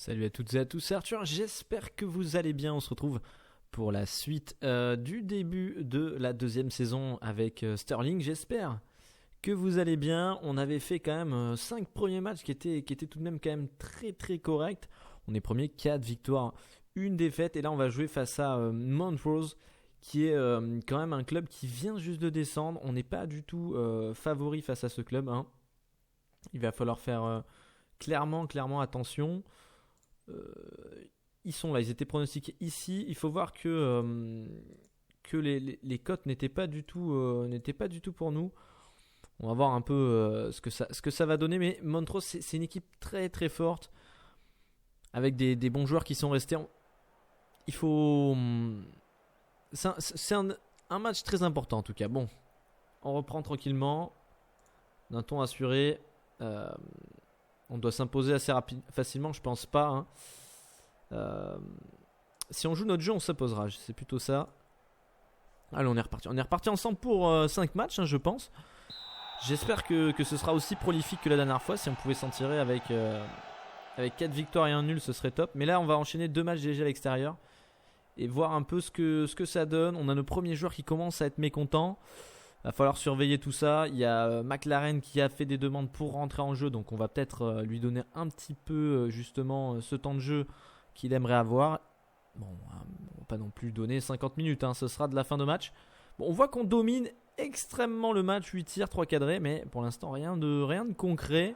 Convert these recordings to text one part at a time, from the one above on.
Salut à toutes et à tous, c'est Arthur, j'espère que vous allez bien. On se retrouve pour la suite du début de la deuxième saison avec Sterling. J'espère que vous allez bien. On avait fait quand même 5 premiers matchs qui étaient tout de même quand même très très corrects. On est premier, 4 victoires, 1 défaite. Et là on va jouer face à Montrose qui est quand même un club qui vient juste de descendre. On n'est pas du tout favori face à ce club, hein. Il va falloir faire clairement attention. Ils sont là, ils étaient pronostiqués ici. Il faut voir que les cotes n'étaient pas du tout pour nous. On va voir un peu ce que ça va donner. Mais Montrose, c'est une équipe très très forte avec des bons joueurs qui sont restés. Il faut. C'est un match très important en tout cas. Bon, on reprend tranquillement, d'un ton assuré. On doit s'imposer assez facilement, je pense pas, hein. Si on joue notre jeu, on s'imposera. C'est plutôt ça. Allez, on est reparti. On est reparti ensemble pour 5 matchs, hein, je pense. J'espère que ce sera aussi prolifique que la dernière fois. Si on pouvait s'en tirer avec 4 victoires et 1 nul, ce serait top. Mais là, on va enchaîner 2 matchs déjà à l'extérieur et voir un peu ce que ça donne. On a nos premiers joueurs qui commencent à être mécontents. Il va falloir surveiller tout ça. Il y a McLaren qui a fait des demandes pour rentrer en jeu. Donc on va peut-être lui donner un petit peu justement ce temps de jeu qu'il aimerait avoir. Bon, on va pas non plus donner 50 minutes, hein, ce sera de la fin de match. Bon, on voit qu'on domine extrêmement le match, 8 tirs, 3 cadrés. Mais pour l'instant rien de concret.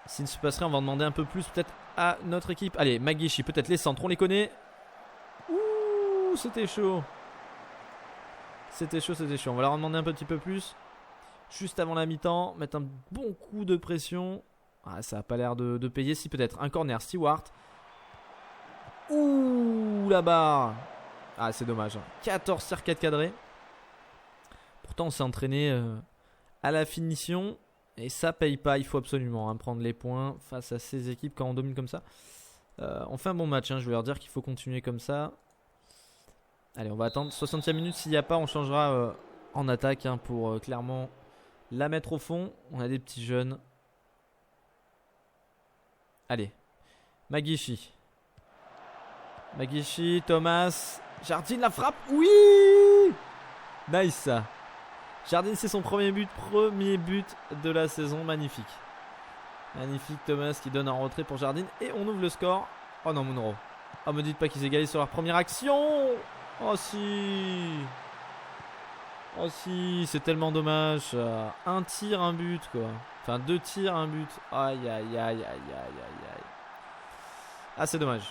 S'il se passerait, on va en demander un peu plus peut-être à notre équipe. Allez, Magishi, peut-être les centres, on les connaît. Ouh, c'était chaud. C'était chaud. On va leur en demander un petit peu plus. Juste avant la mi-temps, mettre un bon coup de pression. Ah, ça n'a pas l'air de payer. Si, peut-être. Un corner, Stewart. Ouh, là-bas. Ah, c'est dommage. 14 tirs, 4 cadrés. Pourtant, on s'est entraîné à la finition. Et ça paye pas. Il faut absolument prendre les points face à ces équipes quand on domine comme ça. On fait un bon match. Je vais leur dire qu'il faut continuer comme ça. Allez, on va attendre 60e minute. S'il n'y a pas, on changera en attaque pour clairement la mettre au fond. On a des petits jeunes. Allez, Magishi, Thomas. Jardine, la frappe. Oui, nice. Jardine, c'est son premier but de la saison. Magnifique. Thomas qui donne un retrait pour Jardine. Et on ouvre le score. Oh non, Munro. Oh, me dites pas qu'ils égalisent sur leur première action. Oh si, c'est tellement dommage. Un tir, un but quoi. Enfin 2 tirs, un but. Aïe. Ah, c'est dommage.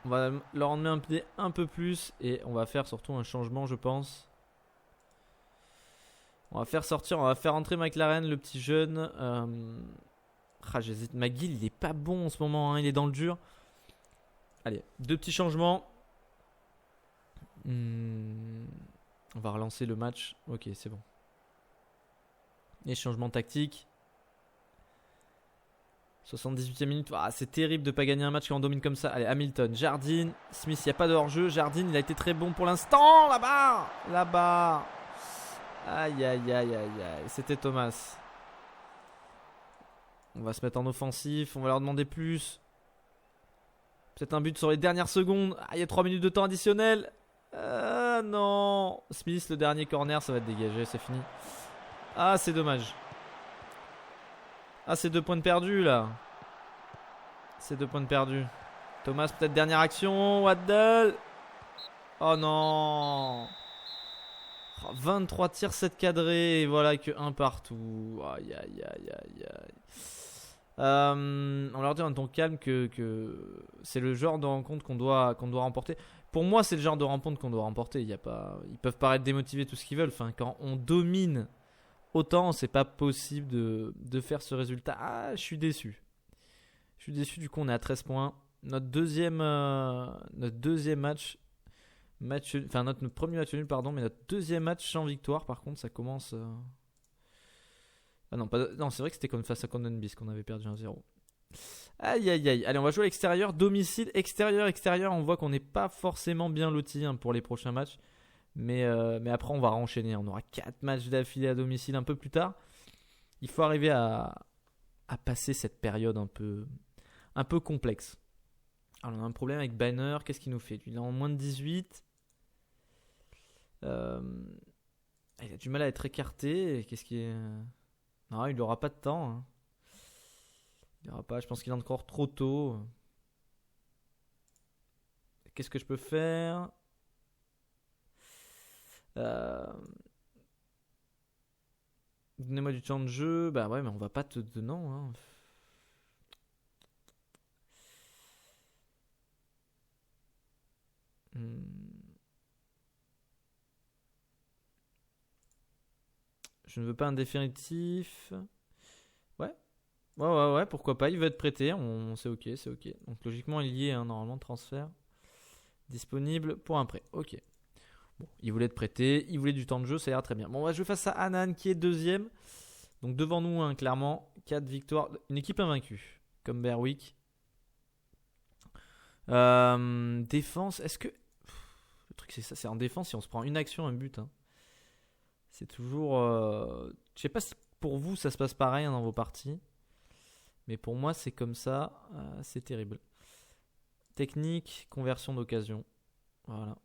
On va leur en demander un peu plus. Et on va faire surtout un changement, je pense. On va faire entrer McLaren, le petit jeune. J'hésite. McGill, il est pas bon en ce moment, hein. Il est dans le dur. Allez, 2 petits changements. On va relancer le match. Ok, c'est bon. Et changement tactique. 78e minute. Ah, c'est terrible de pas gagner un match quand on domine comme ça. Allez, Hamilton, Jardine, Smith, il n'y a pas de hors-jeu. Jardine, il a été très bon pour l'instant. Là-bas. Aïe. C'était Thomas. On va se mettre en offensif. On va leur demander plus. Peut-être un but sur les dernières secondes. Ah, il y a 3 minutes de temps additionnel. Non. Smith, le dernier corner, ça va être dégagé. C'est fini. Ah, c'est dommage. Ah, c'est 2 points de perdus là. Thomas, peut-être dernière action. Waddle. Oh non. 23 tirs, 7 cadrés. Et voilà que 1 partout. Aïe. On leur dit en ton calme que c'est le genre de rencontre qu'on doit remporter. Pour moi, c'est le genre de rencontre qu'on doit remporter. Ils peuvent paraître démotivés tout ce qu'ils veulent. Enfin, quand on domine autant, c'est pas possible de faire ce résultat. Ah, je suis déçu. Du coup, on est à 13 points. Notre deuxième match. Enfin, notre premier match nul, pardon, mais notre deuxième match sans victoire. Par contre, ça commence. Ah non, c'est vrai que c'était comme face à Condon Beast qu'on avait perdu 1-0. Aïe. Allez, on va jouer à l'extérieur. Domicile, extérieur. On voit qu'on n'est pas forcément bien loti pour les prochains matchs. Mais après, on va enchaîner. On aura 4 matchs d'affilée à domicile un peu plus tard. Il faut arriver à passer cette période un peu complexe. Alors, on a un problème avec Banner. Qu'est-ce qu'il nous fait? Il est en moins de 18. Il a du mal à être écarté. Qu'est-ce qui est... Non, il n'aura pas de temps. Hein. Il n'aura pas. Je pense qu'il est encore trop tôt. Qu'est-ce que je peux faire? Donnez-moi du temps de jeu. Bah ouais, mais on va pas te... Non. Hein. Je ne veux pas un définitif. Ouais. Ouais, pourquoi pas. Il veut être prêté. C'est ok, c'est ok. Donc logiquement, il y est, hein, normalement, transfert. Disponible pour un prêt. Ok. Bon, il voulait être prêté. Il voulait du temps de jeu. Ça ira très bien. Bon, on va jouer face à Anan qui est deuxième. Donc devant nous, hein, clairement, 4 victoires. Une équipe invaincue. Comme Berwick. Défense. Est-ce que... Le truc, c'est ça. C'est en défense, si on se prend une action, un but. Hein. C'est toujours... Je sais pas si pour vous, ça se passe pareil, hein, dans vos parties. Mais pour moi, c'est comme ça. C'est terrible. Technique, conversion d'occasion. Voilà.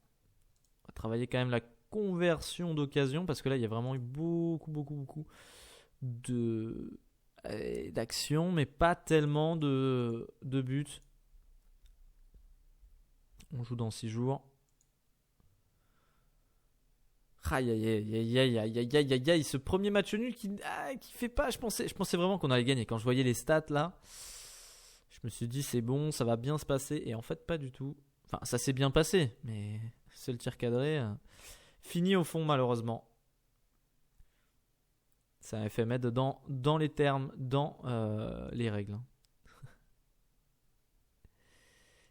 On va travailler quand même la conversion d'occasion parce que là, il y a vraiment eu beaucoup d'actions, mais pas tellement de buts. On joue dans 6 jours. Aïe aïe aïe aïe aïe aïe aïe aïe aïe, ce premier match nul qui fait pas. Je pensais vraiment qu'on allait gagner. Quand je voyais les stats là, je me suis dit c'est bon, ça va bien se passer. Et en fait, pas du tout. Enfin, ça s'est bien passé, mais seul tir cadré. Fini au fond, malheureusement. Ça avait fait mettre dans les termes, dans les règles.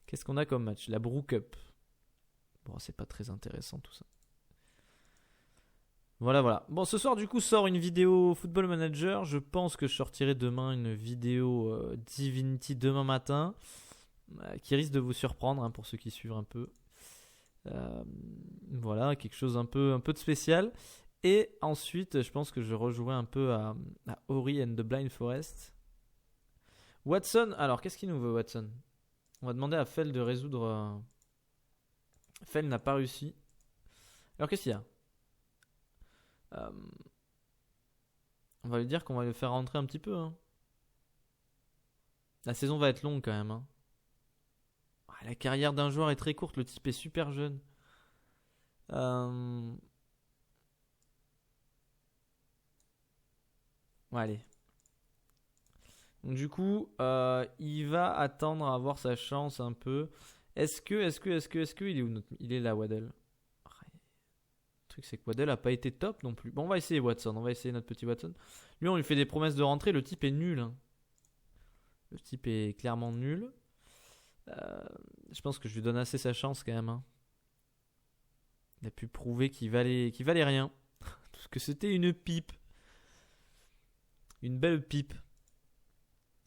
Qu'est-ce qu'on a comme match? La Brew Cup. Bon, c'est pas très intéressant tout ça. Voilà. Bon, ce soir, du coup, sort une vidéo Football Manager. Je pense que je sortirai demain une vidéo Divinity demain matin. Qui risque de vous surprendre, hein, pour ceux qui suivent un peu. Voilà, quelque chose un peu de spécial. Et ensuite, je pense que je rejouerai un peu à Ori and the Blind Forest. Watson, alors qu'est-ce qu'il nous veut, Watson? On va demander à Fell de résoudre. Fell n'a pas réussi. Alors qu'est-ce qu'il y a? On va lui dire qu'on va le faire rentrer un petit peu. Hein. La saison va être longue quand même. Hein. La carrière d'un joueur est très courte, le type est super jeune. Ouais, allez. Donc, du coup, il va attendre à avoir sa chance un peu. Est-ce que il est où il est là, Waddle? Le truc, c'est que Waddle a pas été top non plus. Bon, on va essayer Watson. On va essayer notre petit Watson. Lui, on lui fait des promesses de rentrée. Le type est nul. Hein. Le type est clairement nul. Je pense que je lui donne assez sa chance quand même. Hein. Il a pu prouver qu'il valait rien. Parce que c'était une pipe. Une belle pipe.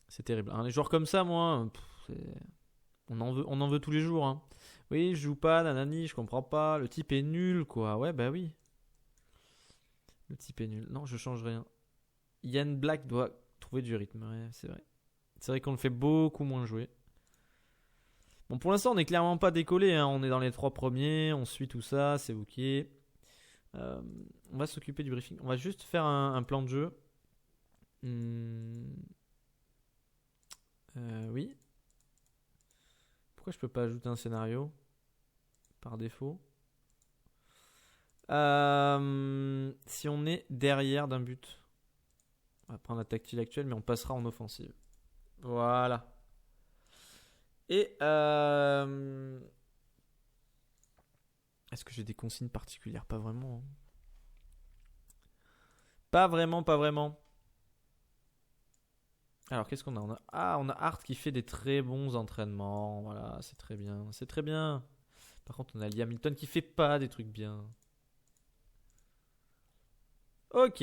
C'est terrible. Un joueur comme ça, moi, on en veut tous les jours. Hein. Oui, je joue pas, nanani, je comprends pas. Le type est nul, quoi. Ouais, bah oui. Le type est nul. Non, je change rien. Ian Black doit trouver du rythme. Ouais, c'est vrai. C'est vrai qu'on le fait beaucoup moins jouer. Bon, pour l'instant, on n'est clairement pas décollé. Hein. On est dans les 3 premiers. On suit tout ça. C'est ok. On va s'occuper du briefing. On va juste faire un plan de jeu. Oui. Pourquoi je peux pas ajouter un scénario par défaut? Si on est derrière d'un but, on va prendre la tactile actuelle, mais on passera en offensive. Voilà. Et est-ce que j'ai des consignes particulières? Pas vraiment. Hein. Pas vraiment. Alors, qu'est-ce qu'on a? On a Hart qui fait des très bons entraînements. Voilà, c'est très bien. Par contre, on a Lee Hamilton qui fait pas des trucs bien. Ok.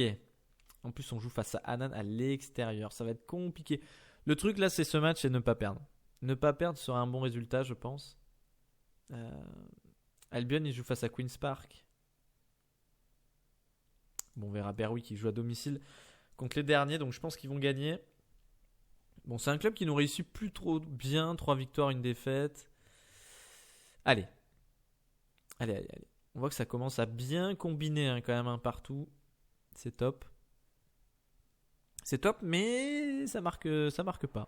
En plus, on joue face à Anan à l'extérieur. Ça va être compliqué. Le truc là, c'est ce match et ne pas perdre. Ne pas perdre sera un bon résultat, je pense. Albion, il joue face à Queen's Park. Bon, on verra Berwick qui joue à domicile contre les derniers, donc je pense qu'ils vont gagner. Bon, c'est un club qui nous réussit plus trop bien. 3 victoires, 1 défaite. Allez. On voit que ça commence à bien combiner hein, quand même hein, partout. C'est top. C'est top, mais ça marque pas.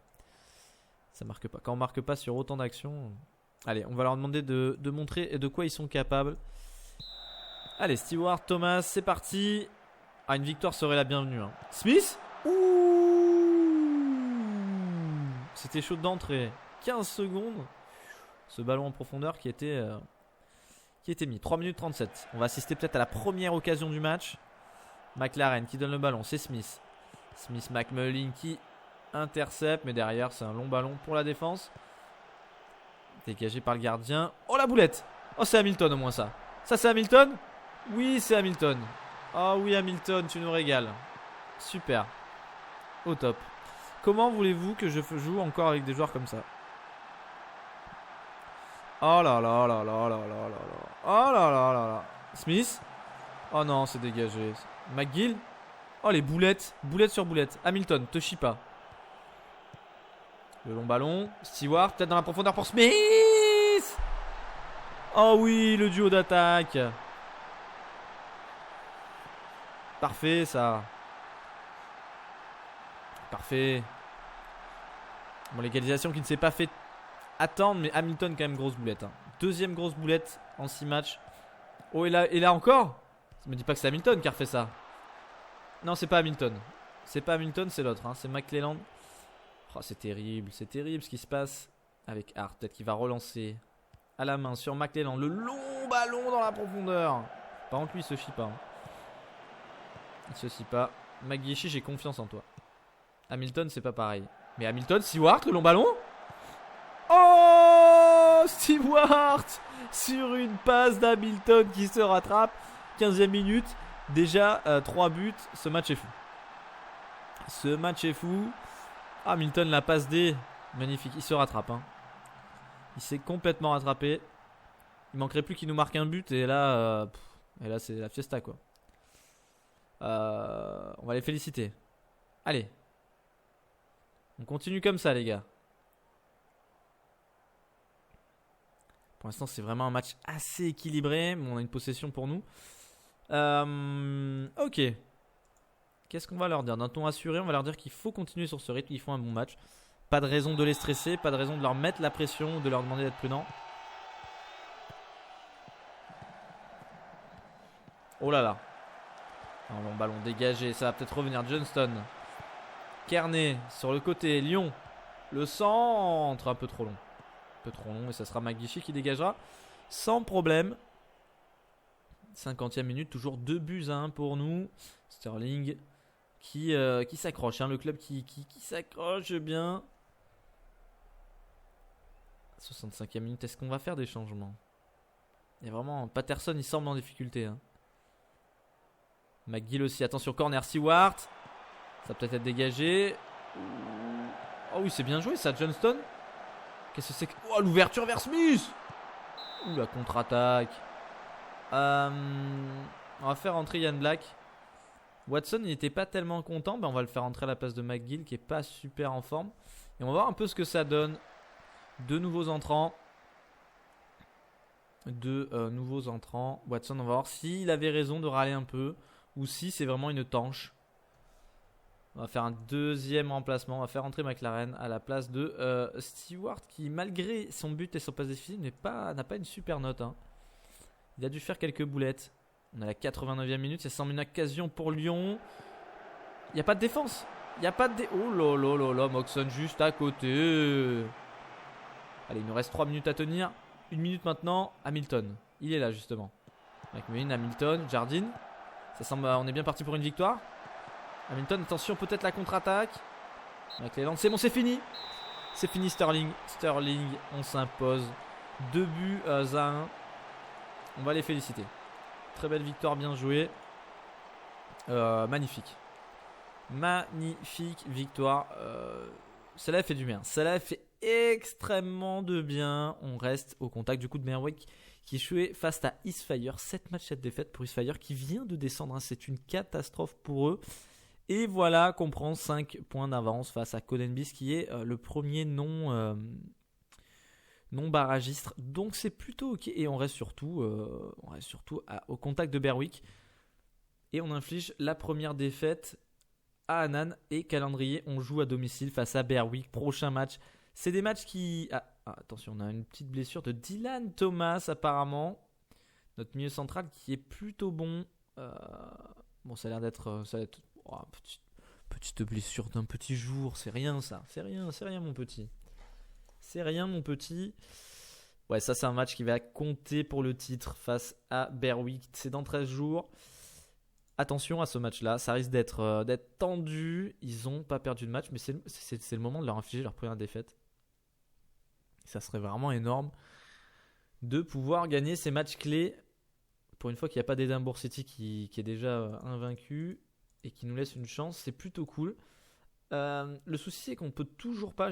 Ça marque pas. Quand on marque pas sur autant d'actions... Allez, on va leur demander de montrer de quoi ils sont capables. Allez, Stewart, Thomas, c'est parti. Ah, une victoire serait la bienvenue. Hein. Smith. Ouh, c'était chaud d'entrée. 15 secondes. Ce ballon en profondeur qui était mis. 3 minutes 37. On va assister peut-être à la première occasion du match. McLaren qui donne le ballon. C'est Smith. McMullen qui intercepte. Mais derrière, c'est un long ballon pour la défense. Dégagé par le gardien. Oh, la boulette. Oh, c'est Hamilton au moins ça. Ça, c'est Hamilton. Oui, c'est Hamilton. Oh oui, Hamilton, tu nous régales. Super. Au top. Comment voulez-vous que je joue encore avec des joueurs comme ça? Oh là là là là là là là là. Oh là là là là. Smith. Oh non, c'est dégagé. McGill. Oh les boulettes. Boulette sur boulette. Hamilton, te chie pas. Le long ballon. Stewart, peut-être dans la profondeur pour Smith. Oh oui, le duo d'attaque. Parfait ça. Parfait. Bon, l'égalisation qui ne s'est pas fait attendre, mais Hamilton quand même grosse boulette. Hein. Deuxième grosse boulette en 6 matchs. Oh, et là encore. Ça me dit pas que c'est Hamilton qui a refait ça. Non, c'est pas Hamilton. C'est pas Hamilton, c'est l'autre. Hein. C'est McClelland. Oh, c'est terrible ce qui se passe avec Hart. Peut-être qu'il va relancer à la main sur McClelland. Le long ballon dans la profondeur. Par contre, lui, il se fie pas. Hein. Il se fie pas. McGeechy, j'ai confiance en toi. Hamilton, c'est pas pareil. Mais Hamilton, Stewart, le long ballon. Oh, Stewart sur une passe d'Hamilton qui se rattrape. 15e minute. Déjà 3 buts. Ce match est fou. Hamilton, la passe D. Magnifique. Il se rattrape. Hein. Il s'est complètement rattrapé. Il manquerait plus qu'il nous marque un but. Et là, c'est la fiesta quoi. On va les féliciter. Allez. On continue comme ça les gars. Pour l'instant c'est vraiment un match assez équilibré. On a une possession pour nous. Ok. Qu'est-ce qu'on va leur dire? D'un ton assuré, on va leur dire qu'il faut continuer sur ce rythme. Ils font un bon match. Pas de raison de les stresser. Pas de raison de leur mettre la pression. De leur demander d'être prudents. Oh là là. Un long ballon dégagé. Ça va peut-être revenir. Johnston. Kearney sur le côté. Lyon. Le centre. Un peu trop long. Et ça sera McGeechy qui dégagera. Sans problème. 50e minute. Toujours 2 buts à 1 pour nous. Sterling qui s'accroche. Hein, le club qui s'accroche bien. 65e minute. Est-ce qu'on va faire des changements? Il y a vraiment... Patterson il semble en difficulté. Hein. McGill aussi. Attention corner. Stewart. Ça peut être dégagé. Oh oui c'est bien joué ça Johnston. Qu'est-ce que c'est que... Oh l'ouverture vers Smith. Ouh la contre-attaque. On va faire entrer Ian Black. Watson il n'était pas tellement content. Ben, on va le faire entrer à la place de McGill qui est pas super en forme. Et on va voir un peu ce que ça donne. 2 nouveaux entrants. Watson on va voir s'il avait raison de râler un peu. Ou si c'est vraiment une tanche. On va faire un deuxième remplacement. On va faire entrer McLaren à la place de Stewart qui malgré son but et son passe décisif n'a pas une super note. Hein. Il a dû faire quelques boulettes. On a la 89e minute. Il y a une occasion pour Lyon. Il n'y a pas de défense. Oh là là là là. Moxon juste à côté. Allez, il nous reste 3 minutes à tenir. 1 minute maintenant. Hamilton. Il est là justement. McMullen, Hamilton, Jardine. Ça semble, on est bien parti pour une victoire. Hamilton, attention, peut-être la contre-attaque. McClelland, c'est bon, c'est fini. C'est fini Sterling, on s'impose. 2 buts à 1. On va les féliciter. Très belle victoire, bien jouée. Magnifique victoire. Celle-là elle fait du bien. Celle-là elle fait extrêmement de bien. On reste au contact du coup de Merwick qui échouait face à Eastfire. 7 matchs, 7 défaites pour Eastfire qui vient de descendre. Hein. C'est une catastrophe pour eux. Et voilà qu'on prend 5 points d'avance face à Codenbis qui est le premier non barragiste. Donc c'est plutôt ok. Et on reste surtout, au contact de Berwick. Et on inflige la première défaite à Annan et calendrier. On joue à domicile face à Berwick. Prochain match. C'est des matchs qui... attention, on a une petite blessure de Dylan Thomas apparemment. Notre milieu central qui est plutôt bon. Bon, ça a l'air d'être... petite blessure d'un petit jour. C'est rien ça. C'est rien mon petit. C'est rien mon petit. Ouais, ça c'est un match qui va compter pour le titre face à Berwick. C'est dans 13 jours. Attention à ce match-là, ça risque d'être tendu. Ils n'ont pas perdu de match, mais c'est le moment de leur infliger leur première défaite. Ça serait vraiment énorme de pouvoir gagner ces matchs clés. Pour une fois qu'il n'y a pas d'Edinburgh City qui est déjà invaincu et qui nous laisse une chance, c'est plutôt cool. Le souci c'est qu'on peut toujours pas.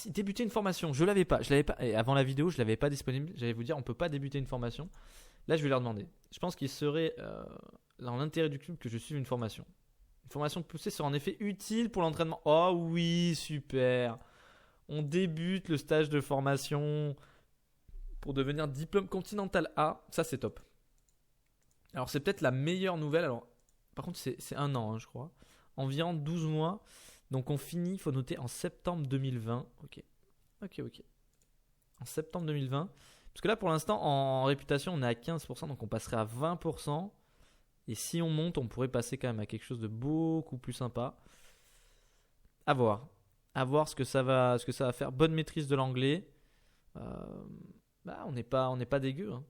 Débuter une formation, je l'avais pas. Et avant la vidéo, je l'avais pas disponible. J'allais vous dire, on peut pas débuter une formation. Là, je vais leur demander. Je pense qu'il serait dans l'intérêt du club que je suive une formation. Une formation poussée sera en effet utile pour l'entraînement. Oh oui, super. On débute le stage de formation pour devenir diplôme continental A. Ça, c'est top. Alors, c'est peut-être la meilleure nouvelle. Alors, par contre, c'est 1 an, je crois. Environ 12 mois. Donc, on finit, il faut noter, en septembre 2020. Ok. En septembre 2020. Parce que là, pour l'instant, en réputation, on est à 15%. Donc, on passerait à 20%. Et si on monte, on pourrait passer quand même à quelque chose de beaucoup plus sympa. À voir. À voir ce que ça va faire. Bonne maîtrise de l'anglais. On n'est pas dégueu. Hein.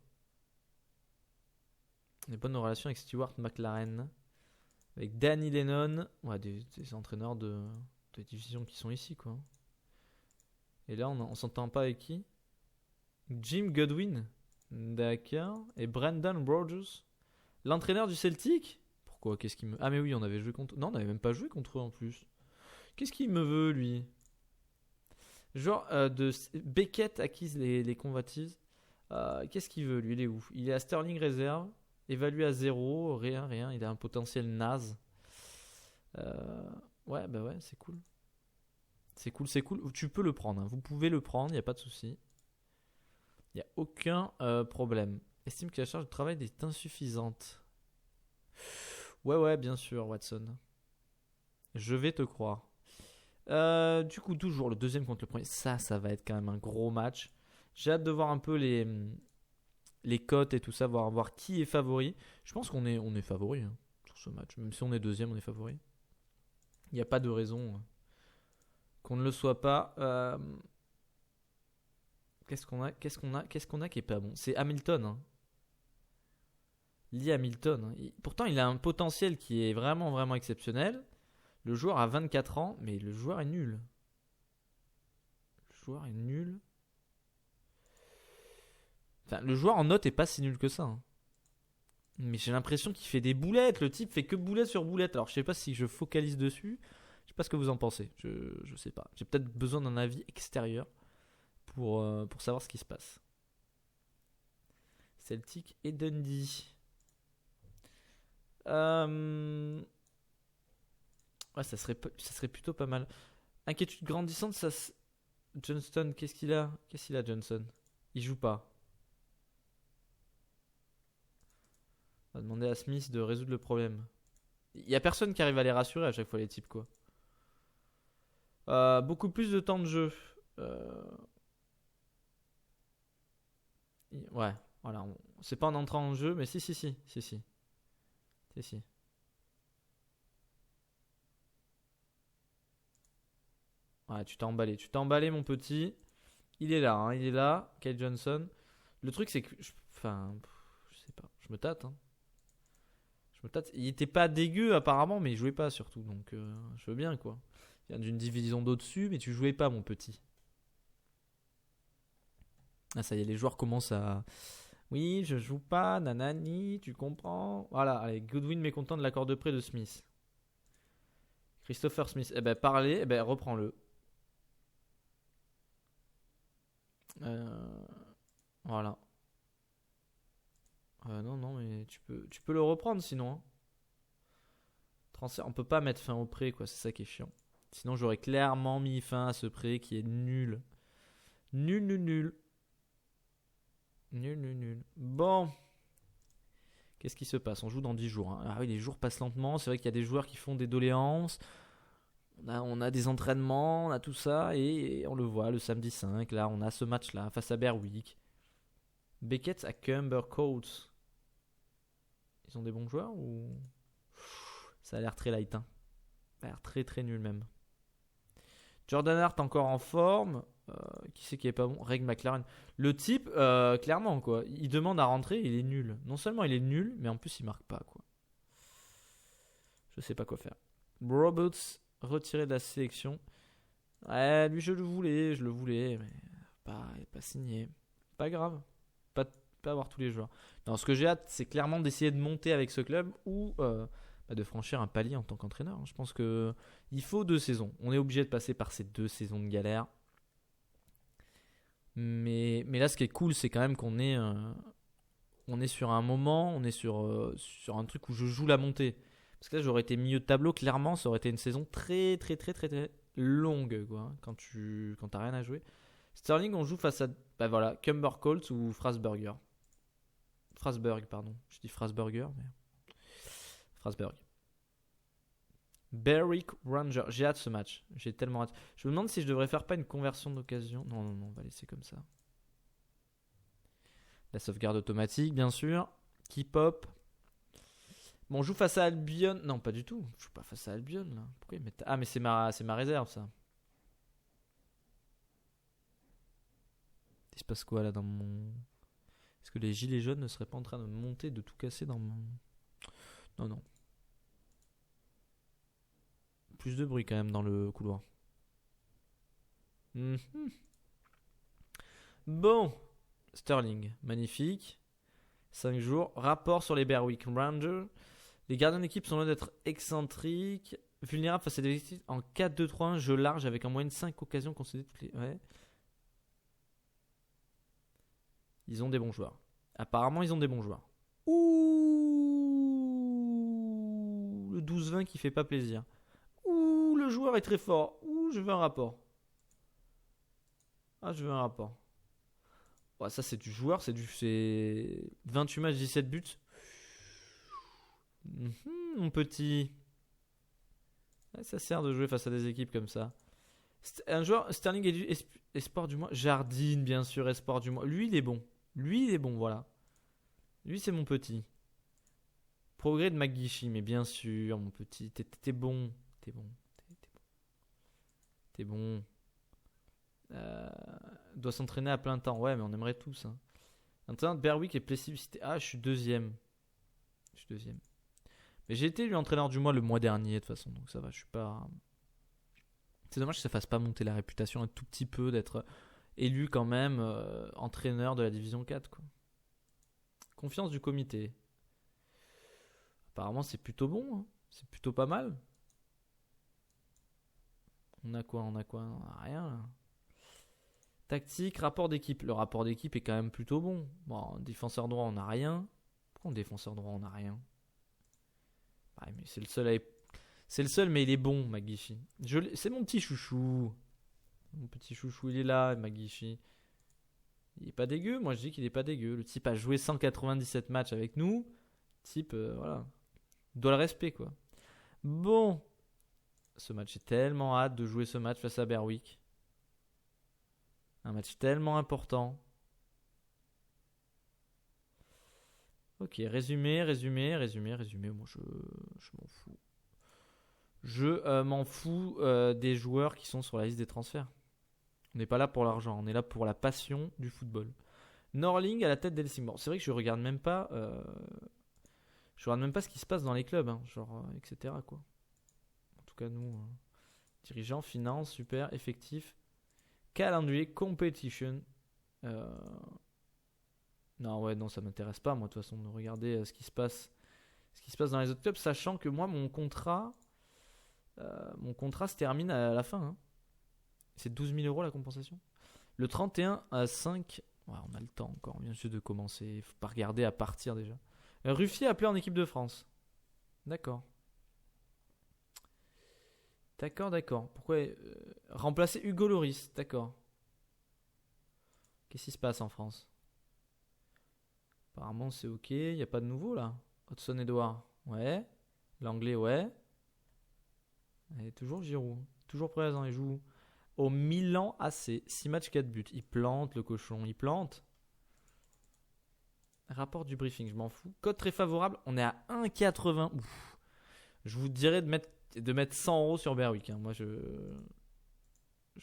On est bonne relation avec Stuart McLaren. Avec Danny Lennon. Ouais, des entraîneurs de division qui sont ici, quoi. Et là, on s'entend pas avec qui? Jim Godwin. D'accord. Et Brendan Rodgers. L'entraîneur du Celtic? Pourquoi? Qu'est-ce qu'il me... Ah mais oui, on avait joué contre... Non, on n'avait même pas joué contre eux en plus. Qu'est-ce qu'il me veut, lui? Genre de Beckett acquise les convoitises. Qu'est-ce qu'il veut, lui? Il est où? Il est à Sterling Reserve. Évalué à 0. Rien. Il a un potentiel naze. Ouais, c'est cool. C'est cool. Tu peux le prendre. Hein. Vous pouvez le prendre, il n'y a pas de souci. Il n'y a aucun problème. Estime que la charge de travail est insuffisante. Ouais, bien sûr, Watson. Je vais te croire. Du coup, toujours le deuxième contre le premier. Ça va être quand même un gros match. J'ai hâte de voir un peu les cotes et tout ça, voir qui est favori. Je pense qu'on est favori hein, sur ce match. Même si on est deuxième, on est favori. Il n'y a pas de raison qu'on ne le soit pas. Qu'est-ce qu'on a qui est pas bon? C'est Hamilton. Hein. Lee Hamilton. Hein. Pourtant, il a un potentiel qui est vraiment, vraiment exceptionnel. Le joueur a 24 ans, mais le joueur est nul. Enfin, le joueur en note est pas si nul que ça. Hein. Mais j'ai l'impression qu'il fait des boulettes. Le type fait que boulette sur boulette. Alors, je sais pas si je focalise dessus. Je sais pas ce que vous en pensez. Je sais pas. J'ai peut-être besoin d'un avis extérieur pour savoir ce qui se passe. Celtic et Dundee. Ouais, ça serait plutôt pas mal. Inquiétude grandissante, ça. Johnston, qu'est-ce qu'il a Johnson? Il joue pas. On va demander à Smith de résoudre le problème. Il y a personne qui arrive à les rassurer à chaque fois, les types, quoi. Beaucoup plus de temps de jeu. Ouais, voilà. C'est pas en entrant en jeu, mais si. Ouais, tu t'es emballé, mon petit. Il est là, Kyle Johnson. Le truc, c'est que. Je sais pas. Je me tâte. Hein. Il était pas dégueu, apparemment, mais il jouait pas, surtout. Donc, je veux bien, quoi. Il vient d'une division d'au-dessus, mais tu jouais pas, mon petit. Ah, ça y est, les joueurs commencent à. Oui, je joue pas, nanani, tu comprends. Voilà, allez, Goodwin mécontent de l'accord de prêt de Smith. Christopher Smith, parlez, reprends-le. Voilà. Non, mais tu peux le reprendre sinon. Hein. Transfert, on peut pas mettre fin au prêt, quoi. C'est ça qui est chiant. Sinon, j'aurais clairement mis fin à ce prêt qui est nul. Nul, nul, nul. Nul, nul, nul. Bon. Qu'est-ce qui se passe? On joue dans 10 jours. Hein. Ah oui, les jours passent lentement. C'est vrai qu'il y a des joueurs qui font des doléances. On a des entraînements, on a tout ça. Et on le voit le samedi 5. Là, on a ce match-là face à Berwick. Beckett à Cumber Coats. Ils ont des bons joueurs ou... Ça a l'air très light. Hein. Ça a l'air très très nul même. Jordan Hart encore en forme. Qui c'est qui est pas bon? Reg McLaren. Le type, clairement quoi. Il demande à rentrer, il est nul. Non seulement il est nul, mais en plus il marque pas quoi. Je sais pas quoi faire. Roberts retiré de la sélection. Ouais, lui je le voulais, mais pas signé. Pas grave. Pas avoir tous les joueurs. Non, ce que j'ai hâte, c'est clairement d'essayer de monter avec ce club ou de franchir un palier en tant qu'entraîneur. Je pense que il faut 2 saisons. On est obligé de passer par ces 2 saisons de galère. Mais là, ce qui est cool, c'est quand même qu'on est, on est sur un moment, on est sur un truc où je joue la montée. Parce que là, j'aurais été milieu de tableau, clairement, ça aurait été une saison très, très, très, très, très longue, quoi, hein, quand t'as rien à jouer. Sterling, on joue face à, Cumber Colts ou Frasburger. Frasburg, pardon. Je dis Frasburger, mais... Frasburg. Berwick Ranger. J'ai hâte ce match. J'ai tellement hâte. Je me demande si je devrais faire pas une conversion d'occasion. Non, on va laisser comme ça. La sauvegarde automatique, bien sûr. Qui pop. Bon, on joue face à Albion. Non, pas du tout. Je joue pas face à Albion, là. Pourquoi ils mettent... Ah, mais c'est ma réserve, ça. Il se passe quoi, là, dans mon... Est-ce que les gilets jaunes ne seraient pas en train de monter, de tout casser dans mon... Non. Plus de bruit quand même dans le couloir. Bon. Sterling, magnifique. 5 jours. Rapport sur les Berwick Rangers. Les gardiens d'équipe sont loin d'être excentriques. Vulnérables face à des équipes en 4-2-3-1, jeu large avec en moyenne 5 occasions concédées toutes les... Ouais. Ils ont des bons joueurs. Apparemment, ils ont des bons joueurs. Ouh, le 12-20 qui fait pas plaisir. Ouh, le joueur est très fort. Ouh, je veux un rapport. Ah, je veux un rapport. Ouais, ça, c'est du joueur. C'est 28 matchs, 17 buts. Mon petit. Ouais, ça sert de jouer face à des équipes comme ça. Un joueur, Sterling espoir du mois. Jardine, bien sûr, espoir du mois. Lui, il est bon. Voilà. Lui, c'est mon petit. Progrès de McGeechy, mais bien sûr, mon petit. T'es bon. T'es bon. Doit s'entraîner à plein temps. Ouais, mais on aimerait tous. Hein. Maintenant, Berwick est plébiscité. Ah, je suis deuxième. Mais j'ai été lui entraîneur du mois le mois dernier, de toute façon. Donc ça va, je suis pas... C'est dommage que ça fasse pas monter la réputation un tout petit peu d'être élu quand même entraîneur de la division 4. Quoi. Confiance du comité. Apparemment, c'est plutôt bon. Hein. C'est plutôt pas mal. On a quoi? On a rien là. Tactique, rapport d'équipe. Le rapport d'équipe est quand même plutôt bon. Bon, défenseur droit, on n'a rien. Pourquoi défenseur droit, on n'a rien? Ouais, mais c'est le seul C'est le seul, mais il est bon, McGeechy. C'est mon petit chouchou. Mon petit chouchou, il est là, McGeechy. Il est pas dégueu. Moi, je dis qu'il est pas dégueu. Le type a joué 197 matchs avec nous. Le type, voilà. Il doit le respect, quoi. Bon. Ce match, j'ai tellement hâte de jouer ce match face à Berwick. Un match tellement important. Ok, résumé. Moi, je m'en fous. Je m'en fous des joueurs qui sont sur la liste des transferts. On n'est pas là pour l'argent, on est là pour la passion du football. Norling à la tête d'Helsingborg. C'est vrai que je regarde même pas ce qui se passe dans les clubs, hein, etc. Quoi. En tout cas, nous, dirigeants, finances, super, effectifs, calendrier, competition. Non, ça m'intéresse pas, moi, de toute façon, de regarder ce qui se passe dans les autres clubs, sachant que moi, mon contrat se termine à la fin. Hein. C'est 12 000 € la compensation. Le 31 à 5. Ouais, on a le temps encore, bien sûr, de commencer. Il ne faut pas regarder à partir déjà. Ruffier appelé en équipe de France. D'accord. D'accord. Pourquoi remplacer Hugo Lloris? D'accord. Qu'est-ce qui se passe en France? Apparemment, c'est ok. Il n'y a pas de nouveau là. Hudson Edouard. Ouais. L'anglais, ouais. Et toujours Giroud. Toujours présent. Il joue au Milan AC. 6 matchs, 4 buts. Il plante le cochon. Il plante. Rapport du briefing, je m'en fous. Code très favorable. On est à 1,80. Ouf. Je vous dirais de mettre 100 euros sur Berwick. Moi, je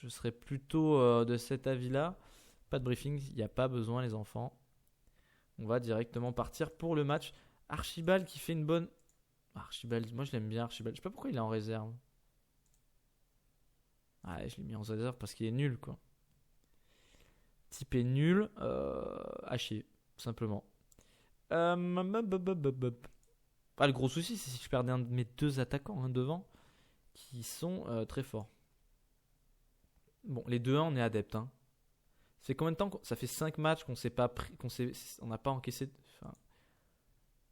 serais plutôt de cet avis-là. Pas de briefing. Il n'y a pas besoin, les enfants. On va directement partir pour le match. Archibald qui fait une bonne... Archibald, moi je l'aime bien Archibald. Je sais pas pourquoi il est en réserve. Ah, je l'ai mis en réserve parce qu'il est nul quoi. Type est nul. À chier, tout simplement. Le gros souci c'est si je perdais un de mes 2 attaquants devant qui sont très forts. Bon, les 2-1 on est adepte. Ça fait combien de temps ça fait 5 matchs qu'on s'est pas pris, on n'a pas encaissé.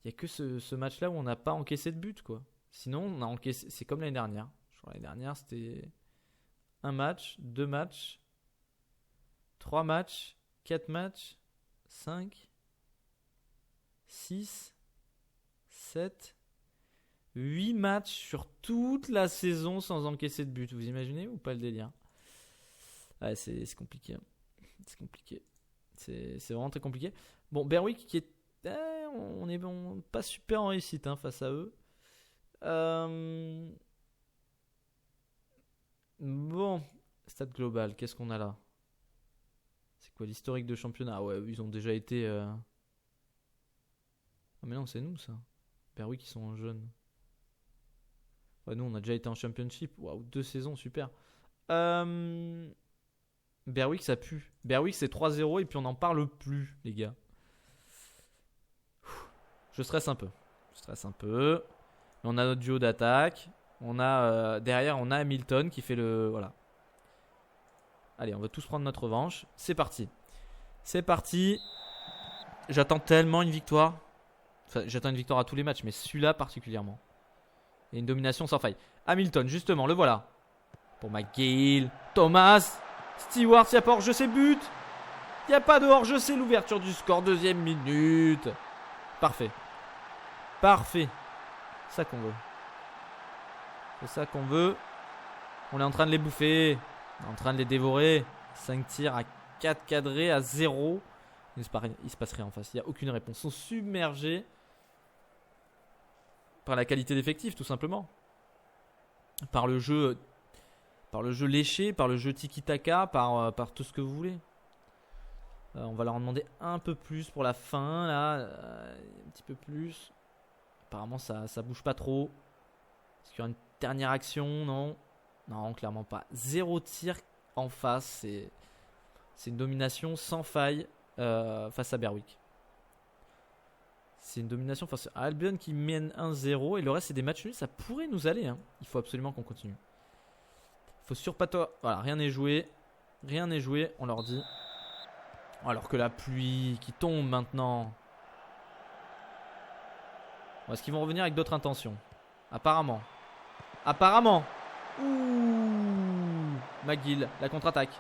Il n'y a que ce match-là où on n'a pas encaissé de but, quoi. Sinon, on a encaissé. C'est comme l'année dernière. Je crois l'année dernière, c'était 1 match, 2 matchs, 3 matchs, 4 matchs, 5, 6, 7, 8 matchs sur toute la saison sans encaisser de but. Vous imaginez ou pas le délire? Ouais, c'est compliqué. C'est compliqué. C'est vraiment très compliqué. Bon, Berwick qui est... on est bon, pas super en réussite face à eux. Bon, stade global, qu'est-ce qu'on a là? C'est quoi l'historique de championnat? Ouais, ils ont déjà été... Ah mais non, c'est nous ça. Berwick, ils sont en jaune. Ouais, nous on a déjà été en championship. Waouh, 2 saisons, super. Berwick, ça pue. Berwick, c'est 3-0 et puis on n'en parle plus, les gars. Je stresse un peu. On a notre duo d'attaque. On a derrière, on a Hamilton qui fait le... Voilà. Allez, on va tous prendre notre revanche. C'est parti. J'attends tellement une victoire. Enfin, j'attends une victoire à tous les matchs, mais celui-là particulièrement. Et une domination sans faille. Hamilton, justement, le voilà. Pour McGill. Thomas. Stewart, il n'y a pas hors-jeu, c'est but. Il n'y a pas de hors-jeu, c'est l'ouverture du score. 2e minute. Parfait. C'est ça qu'on veut. On est en train de les bouffer. On est en train de les dévorer. 5 tirs à 4 cadrés à 0. Il se passe rien en face. Il n'y a aucune réponse. Ils sont submergés par la qualité d'effectif, tout simplement. Par le jeu léché, par le jeu tiki-taka, par tout ce que vous voulez. On va leur en demander un peu plus pour la fin, là. Un petit peu plus. Apparemment, ça bouge pas trop. Est-ce qu'il y aura une dernière action? Non, clairement pas. 0 tir en face. C'est une domination sans faille face à Berwick. C'est une domination face à Albion qui mène 1-0. Et le reste, c'est des matchs nuls. Ça pourrait nous aller. Il faut absolument qu'on continue. Il faut surpatoir. Voilà, rien n'est joué. On leur dit. Alors que la pluie qui tombe maintenant. Est-ce qu'ils vont revenir avec d'autres intentions? Apparemment. Ouh. McGill, la contre-attaque.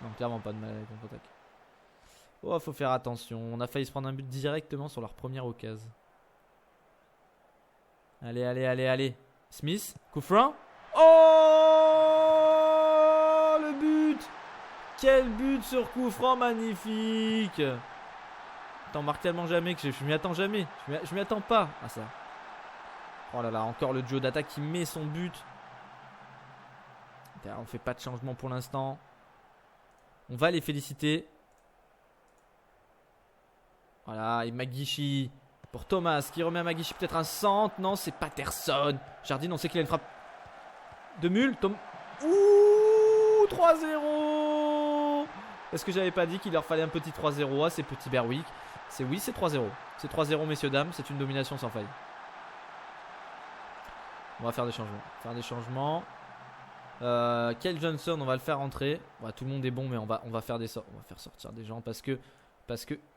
Non, clairement pas de contre-attaque. Oh, faut faire attention. On a failli se prendre un but directement sur leur première occasion. Allez. Smith, coup franc. Oh, le but. Quel but sur coup franc, magnifique. T'en marques tellement jamais que je m'y attends jamais. Je m'y attends pas à ça. Oh là là, encore le duo d'attaque qui met son but. On fait pas de changement pour l'instant. On va les féliciter. Voilà, et Magishi pour Thomas qui remet à Magishi peut-être un centre. Non, c'est Patterson. Jardine, on sait qu'il a une frappe de mule. Ouh, 3-0. Est-ce que j'avais pas dit qu'il leur fallait un petit 3-0 à ces petits Berwick? C'est 3-0. C'est 3-0, messieurs, dames. C'est une domination sans faille. On va faire des changements. Kyle Johnson, on va le faire rentrer. Ouais, tout le monde est bon, mais on va faire sortir des gens parce que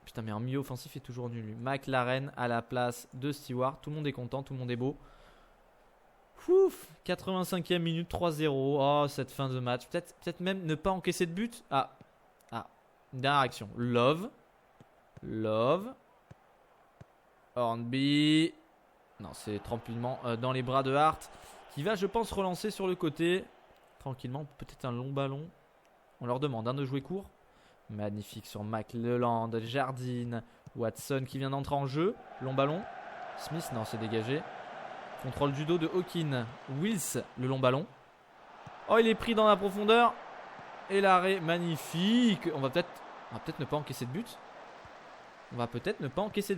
putain, mais un milieu offensif est toujours nul. McLaren à la place de Stewart. Tout le monde est content, tout le monde est beau. Ouf, 85e minute, 3-0. Oh, cette fin de match. Peut-être même ne pas encaisser de but. Ah, une dernière action. Love. Hornby. Non, c'est tranquillement dans les bras de Hart. Qui va, je pense, relancer sur le côté. Tranquillement, peut-être un long ballon. On leur demande de jouer court. Magnifique sur McLeland, Jardine, Watson qui vient d'entrer en jeu. Long ballon. Smith, non, c'est dégagé. Contrôle du dos de Hawkin. Wills, le long ballon. Oh, il est pris dans la profondeur. Et l'arrêt, magnifique. On va peut-être ne pas encaisser de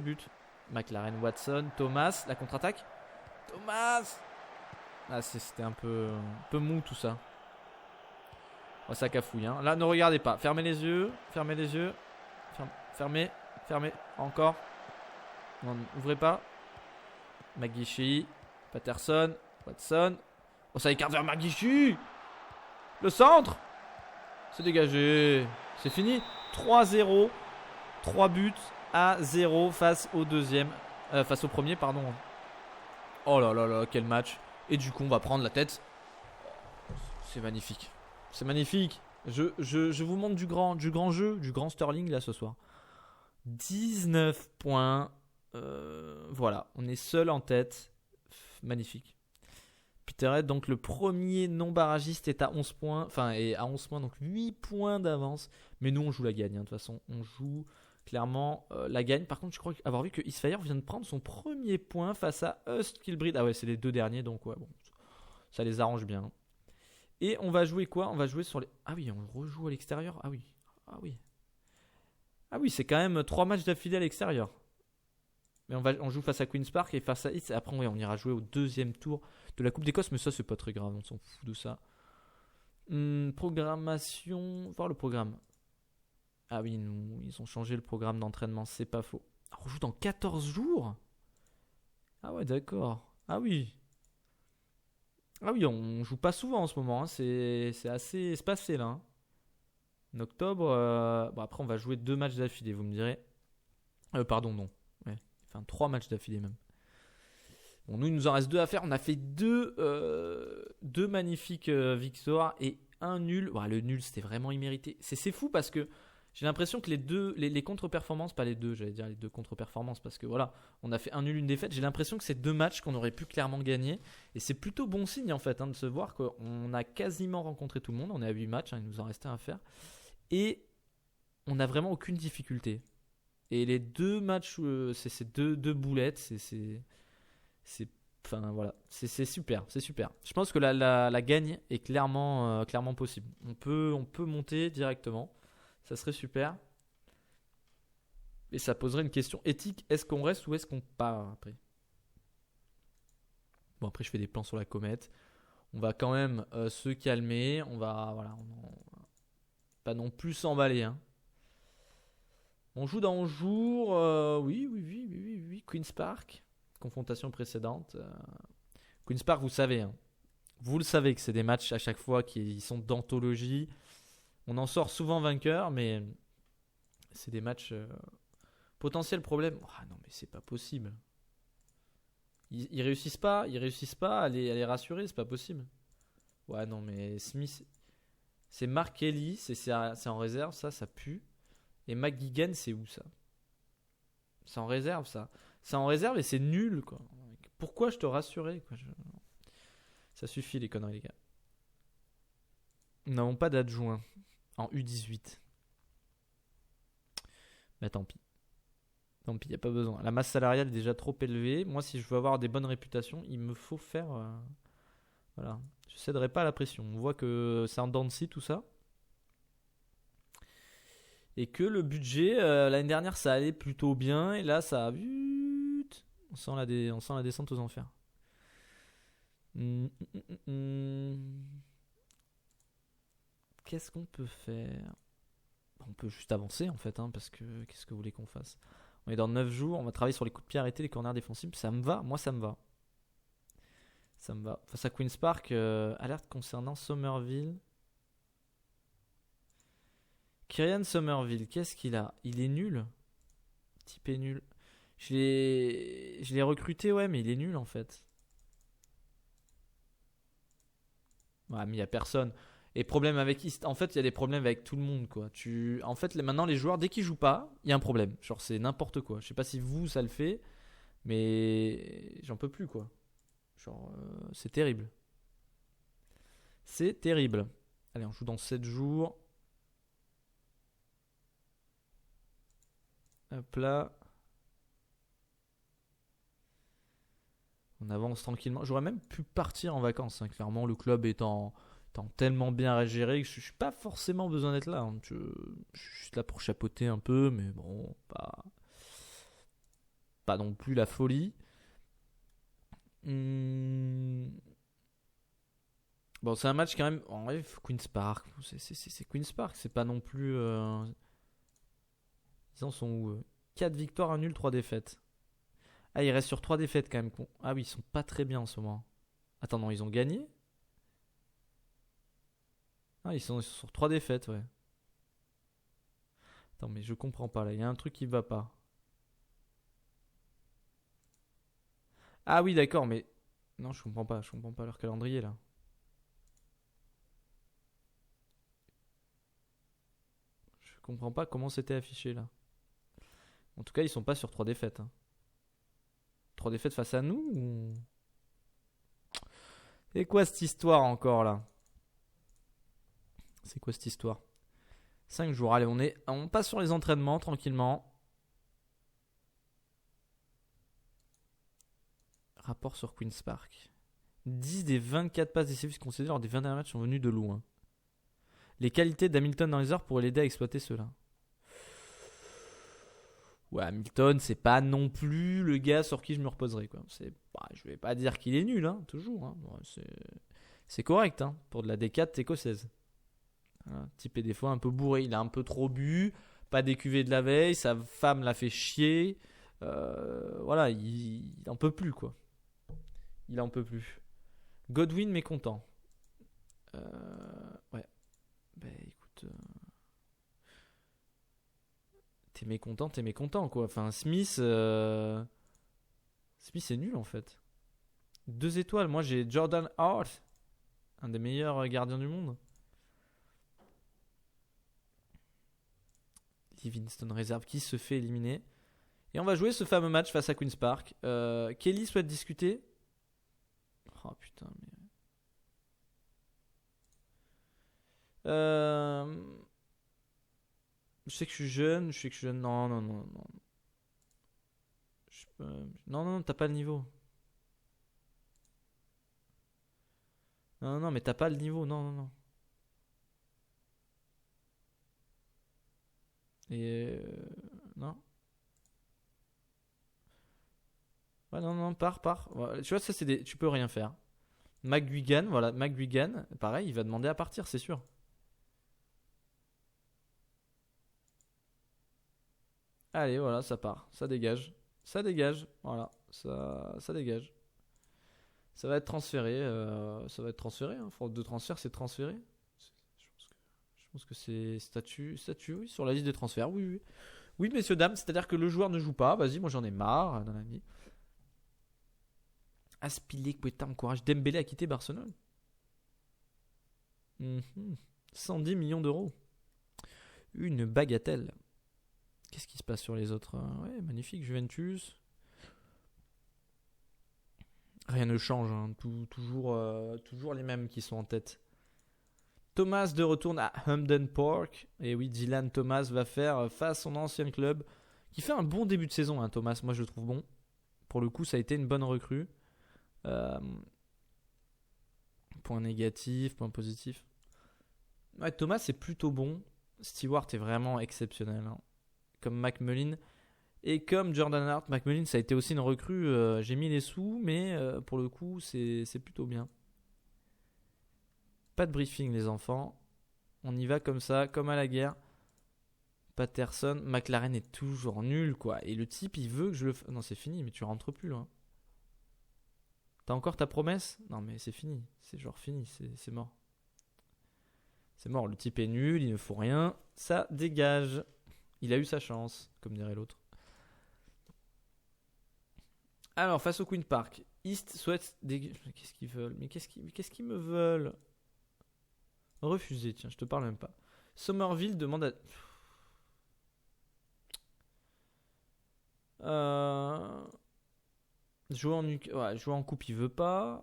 but. McLaren, Watson, Thomas, la contre-attaque. Thomas. Ah, c'était un peu mou tout ça. Oh, ça cafouille. Hein. Là, ne regardez pas. Fermez les yeux. Fermez. Encore. Non, ouvrez pas. Magishi. Patterson. Watson. Oh, ça écarte vers Magishi. Le centre. C'est dégagé. C'est fini. 3-0. 3 buts à 0 face au deuxième. Face au premier, pardon. Oh là là là, quel match. Et du coup, on va prendre la tête. C'est magnifique. Je vous montre du grand jeu, du grand Sterling là ce soir. 19 points. Voilà, on est seul en tête. Magnifique. Peterhead, donc le premier non-barragiste est à 11 points. Enfin, est à 11 points, donc 8 points d'avance. Mais nous, on joue la gagne. Hein, de toute façon, on joue clairement la gagne. Par contre, je crois avoir vu que Isfire vient de prendre son premier point face à Kilbride. Ah ouais, c'est les deux derniers, donc ouais, bon, ça les arrange bien. Et on va jouer quoi? On va jouer sur les... Ah oui, on rejoue à l'extérieur. Ah oui, c'est quand même 3 matchs d'affilée à l'extérieur. Mais on joue face à Queen's Park et face à Heath. Après, ouais, on ira jouer au deuxième tour de la Coupe d'Écosse. Mais ça, c'est pas très grave. On s'en fout de ça. Programmation... Voir le programme. Ah oui, ils ont changé le programme d'entraînement. C'est pas faux. On joue dans 14 jours? Ah ouais, d'accord. Ah oui, on joue pas souvent en ce moment. Hein. C'est assez espacé là. Hein. En octobre, bon, après on va jouer 2 matchs d'affilée, vous me direz. Pardon, non. Ouais. Enfin, 3 matchs d'affilée même. Bon, nous, il nous en reste 2 à faire. On a fait 2 magnifiques victoires et un nul. Ouais, le nul, c'était vraiment immérité. C'est fou parce que j'ai l'impression que les contre-performances, pas les deux, j'allais dire les 2 contre-performances, parce que voilà, on a fait un nul, une défaite. J'ai l'impression que c'est 2 matchs qu'on aurait pu clairement gagner. Et c'est plutôt bon signe en fait, hein, de se voir qu'on a quasiment rencontré tout le monde. On est à 8 matchs, hein, il nous en restait un à faire. Et on n'a vraiment aucune difficulté. Et les 2 matchs, c'est deux boulettes, enfin voilà, c'est super, c'est super. Je pense que la gagne est clairement possible. On peut monter directement. Ça serait super. Et ça poserait une question éthique. Est-ce qu'on reste ou est-ce qu'on part après? Bon, après, je fais des plans sur la comète. On va quand même se calmer. On va pas non plus s'emballer. Hein. On joue dans jour. Oui. Queen's Park. Confrontation précédente. Queen's Park, vous savez. Hein. Vous le savez que c'est des matchs à chaque fois qui sont d'anthologie. On en sort souvent vainqueur, mais c'est des matchs potentiel problème. Ah non, mais c'est pas possible. Ils réussissent pas à les rassurer, c'est pas possible. Ouais, non, mais Smith, c'est Mark Kelly, c'est en réserve, ça pue. Et McGuigan, c'est où ça? C'est en réserve, ça. C'est en réserve et c'est nul, quoi. Pourquoi je te rassurais, quoi. Ça suffit, les conneries, les gars. Nous n'avons pas d'adjoint en U18. Bah tant pis. Tant pis, il n'y a pas besoin. La masse salariale est déjà trop élevée. Moi, si je veux avoir des bonnes réputations, il me faut faire... voilà. Je ne céderai pas à la pression. On voit que c'est en dents de scie, tout ça. Et que le budget, l'année dernière, ça allait plutôt bien. Et là, ça a... On sent la descente aux enfers. Qu'est-ce qu'on peut faire? On peut juste avancer, en fait, hein, parce que qu'est-ce que vous voulez qu'on fasse? On est dans 9 jours, on va travailler sur les coups de pied arrêtés, les corners défensifs. Ça me va, moi ça me va. Ça me va. Face à Queen's Park, alerte concernant Somerville. Kyrian Somerville, qu'est-ce qu'il a? Il est nul. Type est nul. Je l'ai recruté, ouais, mais il est nul en fait. Ouais, mais il n'y a personne. Et problème avec East. En fait, il y a des problèmes avec tout le monde, quoi. En fait, maintenant, les joueurs, dès qu'ils jouent pas, il y a un problème. Genre, c'est n'importe quoi. Je sais pas si vous, ça le fait, mais j'en peux plus, quoi. Genre, c'est terrible. C'est terrible. Allez, on joue dans 7 jours. Hop là. On avance tranquillement. J'aurais même pu partir en vacances, hein. Clairement, le club étant tellement bien géré que je suis pas forcément besoin d'être là, hein. Je suis juste là pour chapeauter un peu, mais bon, pas non plus la folie. Hmm. Bon, c'est un match quand même. En vrai, Queen's Park. C'est Queen's Park, c'est pas non plus. Ils en sont où? 4 victoires, un nul, 3 défaites. Ah, ils restent sur 3 défaites quand même. Ah oui, ils sont pas très bien en ce moment. Attends, non, ils ont gagné. Ah, ils sont sur 3 défaites, ouais. Attends, mais je comprends pas là. Il y a un truc qui va pas. Ah oui, d'accord, mais. Non, je comprends pas. Je comprends pas leur calendrier là. Je comprends pas comment c'était affiché là. En tout cas, ils sont pas sur 3 défaites, hein. 3 défaites face à nous ou... C'est quoi cette histoire encore là? C'est quoi cette histoire? 5 jours, allez, on passe sur les entraînements tranquillement. Rapport sur Queen's Park. 10 des 24 passes décisives concédées lors des 20 derniers matchs sont venues de loin. Les qualités d'Hamilton dans les heures pourraient l'aider à exploiter cela. Ouais, Hamilton, c'est pas non plus le gars sur qui je me reposerai, quoi. Je vais pas dire qu'il est nul, hein, toujours, hein. Bon, c'est correct, hein, pour de la D4 écossaise. Hein, type est des fois un peu bourré, il a un peu trop bu, pas décuvé de la veille, sa femme l'a fait chier. Voilà, il en peut plus, quoi. Il en peut plus. Godwin mécontent. Ouais. Bah écoute, t'es mécontent, quoi. Enfin, Smith est nul en fait. 2 étoiles. Moi j'ai Jordan Hart, un des meilleurs gardiens du monde. Livingston réserve qui se fait éliminer. Et on va jouer ce fameux match face à Queen's Park. Kelly souhaite discuter. Oh putain, mais. Euh, Je sais que je suis jeune, je sais que je suis jeune. Non, non, non, non. Non, non, t'as pas le niveau. Non, non, non, mais t'as pas le niveau. Non, non, non. Et. Non. Ouais, non, non, pars. Voilà, tu vois, ça, tu peux rien faire. McGuigan, voilà, McGuigan, pareil, il va demander à partir, c'est sûr. Allez, voilà, ça part, ça dégage. Ça dégage, voilà, ça dégage. Ça va être transféré, hein. Faute de transfert, c'est transféré. Je pense que c'est statut, oui, sur la liste des transferts, oui, oui. Oui, messieurs, dames, c'est-à-dire que le joueur ne joue pas, vas-y, moi j'en ai marre dans la vie. Aspilicueta encourage Dembélé à quitter Barcelone. 110 millions d'euros. Une bagatelle. Qu'est-ce qui se passe sur les autres? Ouais, magnifique, Juventus. Rien ne change, hein. Toujours les mêmes qui sont en tête. Thomas de retourne à Hampden Park. Et oui, Dylan Thomas va faire face à son ancien club. Qui fait un bon début de saison, hein, Thomas. Moi, je le trouve bon. Pour le coup, ça a été une bonne recrue. Euh, Point négatif, point positif. Ouais, Thomas, c'est plutôt bon. Stewart est vraiment exceptionnel, hein. Comme McMullin. Et comme Jordan Hart, McMullin, ça a été aussi une recrue. J'ai mis les sous, mais pour le coup, c'est plutôt bien. Pas de briefing, les enfants. On y va comme ça, comme à la guerre. Patterson, McLaren est toujours nul, quoi. Et le type, il veut que je le. Non, c'est fini, mais tu rentres plus, là. T'as encore ta promesse? Non, mais c'est fini. C'est genre fini, c'est mort. C'est mort, le type est nul, il ne faut rien. Ça dégage. Il a eu sa chance, comme dirait l'autre. Alors, face au Queen Park, East souhaite des. Qu'est-ce qu'ils veulent? Mais qu'est-ce qu'ils me veulent? Refusé, tiens, je te parle même pas. Somerville demande à... Jouer en coupe, il veut pas.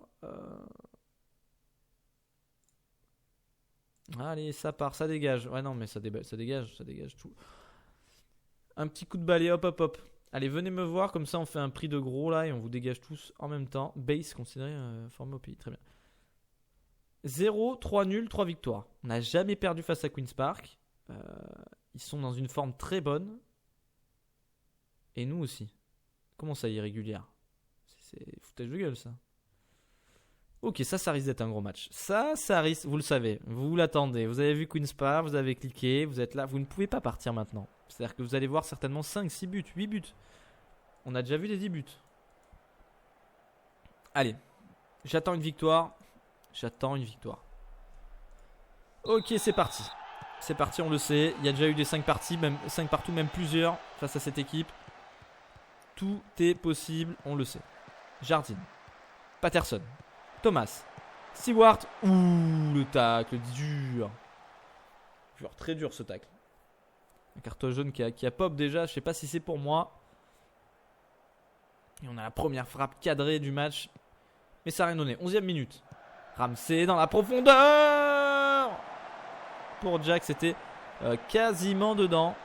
Allez, ça part, ça dégage. Ouais, non, mais ça dégage tout. Un petit coup de balai, hop, hop, hop. Allez, venez me voir, comme ça on fait un prix de gros là et on vous dégage tous en même temps. Base considéré formé au pays, très bien. 0, 3 nuls, 3 victoires. On n'a jamais perdu face à Queen's Park. Ils sont dans une forme très bonne. Et nous aussi. Comment ça, irrégulière? C'est foutage de gueule, ça. Ok, ça risque d'être un gros match. Ça risque, vous le savez. Vous l'attendez. Vous avez vu Queen's Park, vous avez cliqué, vous êtes là. Vous ne pouvez pas partir maintenant. C'est-à-dire que vous allez voir certainement 5, 6 buts, 8 buts. On a déjà vu des 10 buts. Allez, j'attends une victoire. Ok, c'est parti. C'est parti, on le sait. Il y a déjà eu des 5 parties, même 5 partout, même plusieurs face à cette équipe. Tout est possible, on le sait. Jardine, Patterson, Thomas, Stewart. Ouh, le tacle dur. Très dur ce tacle. Un carton jaune qui a pop déjà. Je sais pas si c'est pour moi. Et on a la première frappe cadrée du match. Mais ça n'a rien donné. 11e minute. Ramsey dans la profondeur. Pour Jack, c'était quasiment dedans.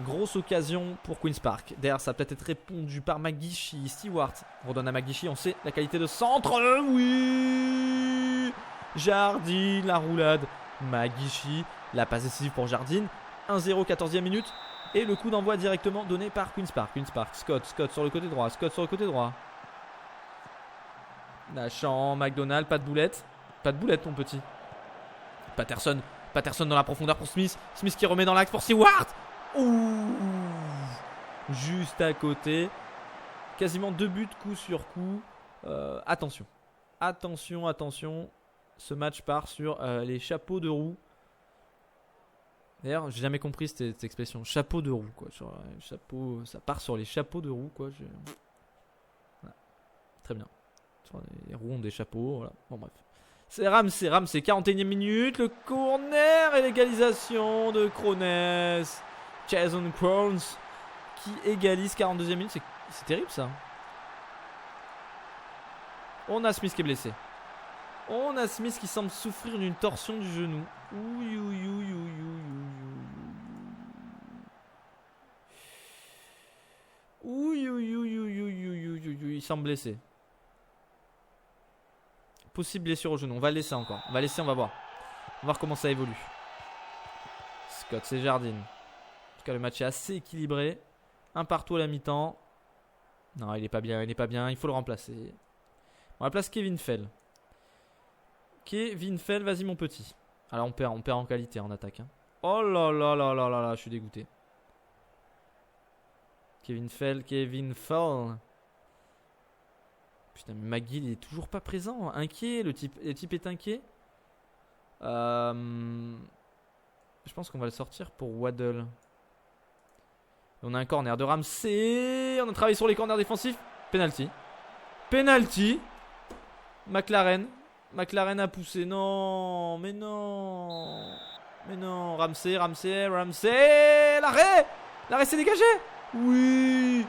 Grosse occasion pour Queen's Park. Derrière, ça a peut-être été répondu par McGeechy. Stewart redonne à McGeechy. On sait la qualité de centre. Oui. Jardine, la roulade. McGeechy, la passe décisive pour Jardine. 1-0, 14e minute. Et le coup d'envoi directement donné par Queen's Park. Scott sur le côté droit. Nachan, McDonald, pas de boulette. Pas de boulette, mon petit. Patterson dans la profondeur pour Smith. Smith qui remet dans l'axe pour Stewart. Ouh, juste à côté. Quasiment 2 buts coup sur coup. Attention. Ce match part sur les chapeaux de roue. D'ailleurs, j'ai jamais compris cette expression. Chapeau de roue, quoi. Chapeau, ça part sur les chapeaux de roue, quoi. Voilà. Très bien. Sur les roues ont des chapeaux, voilà. Bon, bref. C'est Ramsey, 41e minute. Le corner et l'égalisation de Crones. Jason Crones qui égalise 42e minute. C'est terrible, ça. On a Smith qui est blessé. On a Smith qui semble souffrir d'une torsion du genou. Il semble blessé. Possible blessure au genou. On va le laisser encore. On va voir. On va voir comment ça évolue. Scott, c'est Jardine. En tout cas, le match est assez équilibré. Un partout à la mi-temps. Non, il est pas bien. Il faut le remplacer. On remplace Kevin Fell. Vas-y mon petit. Alors on perd en qualité en attaque. Oh là là, je suis dégoûté. Kevin Fell. Putain, mais McGill il est toujours pas présent. Inquiet, le type est inquiet. Je pense qu'on va le sortir pour Waddle. On a un corner de Ramsey. On a travaillé sur les corners défensifs. Penalty. McLaren a poussé. Non. Ramsey. L'arrêt s'est dégagé. Oui,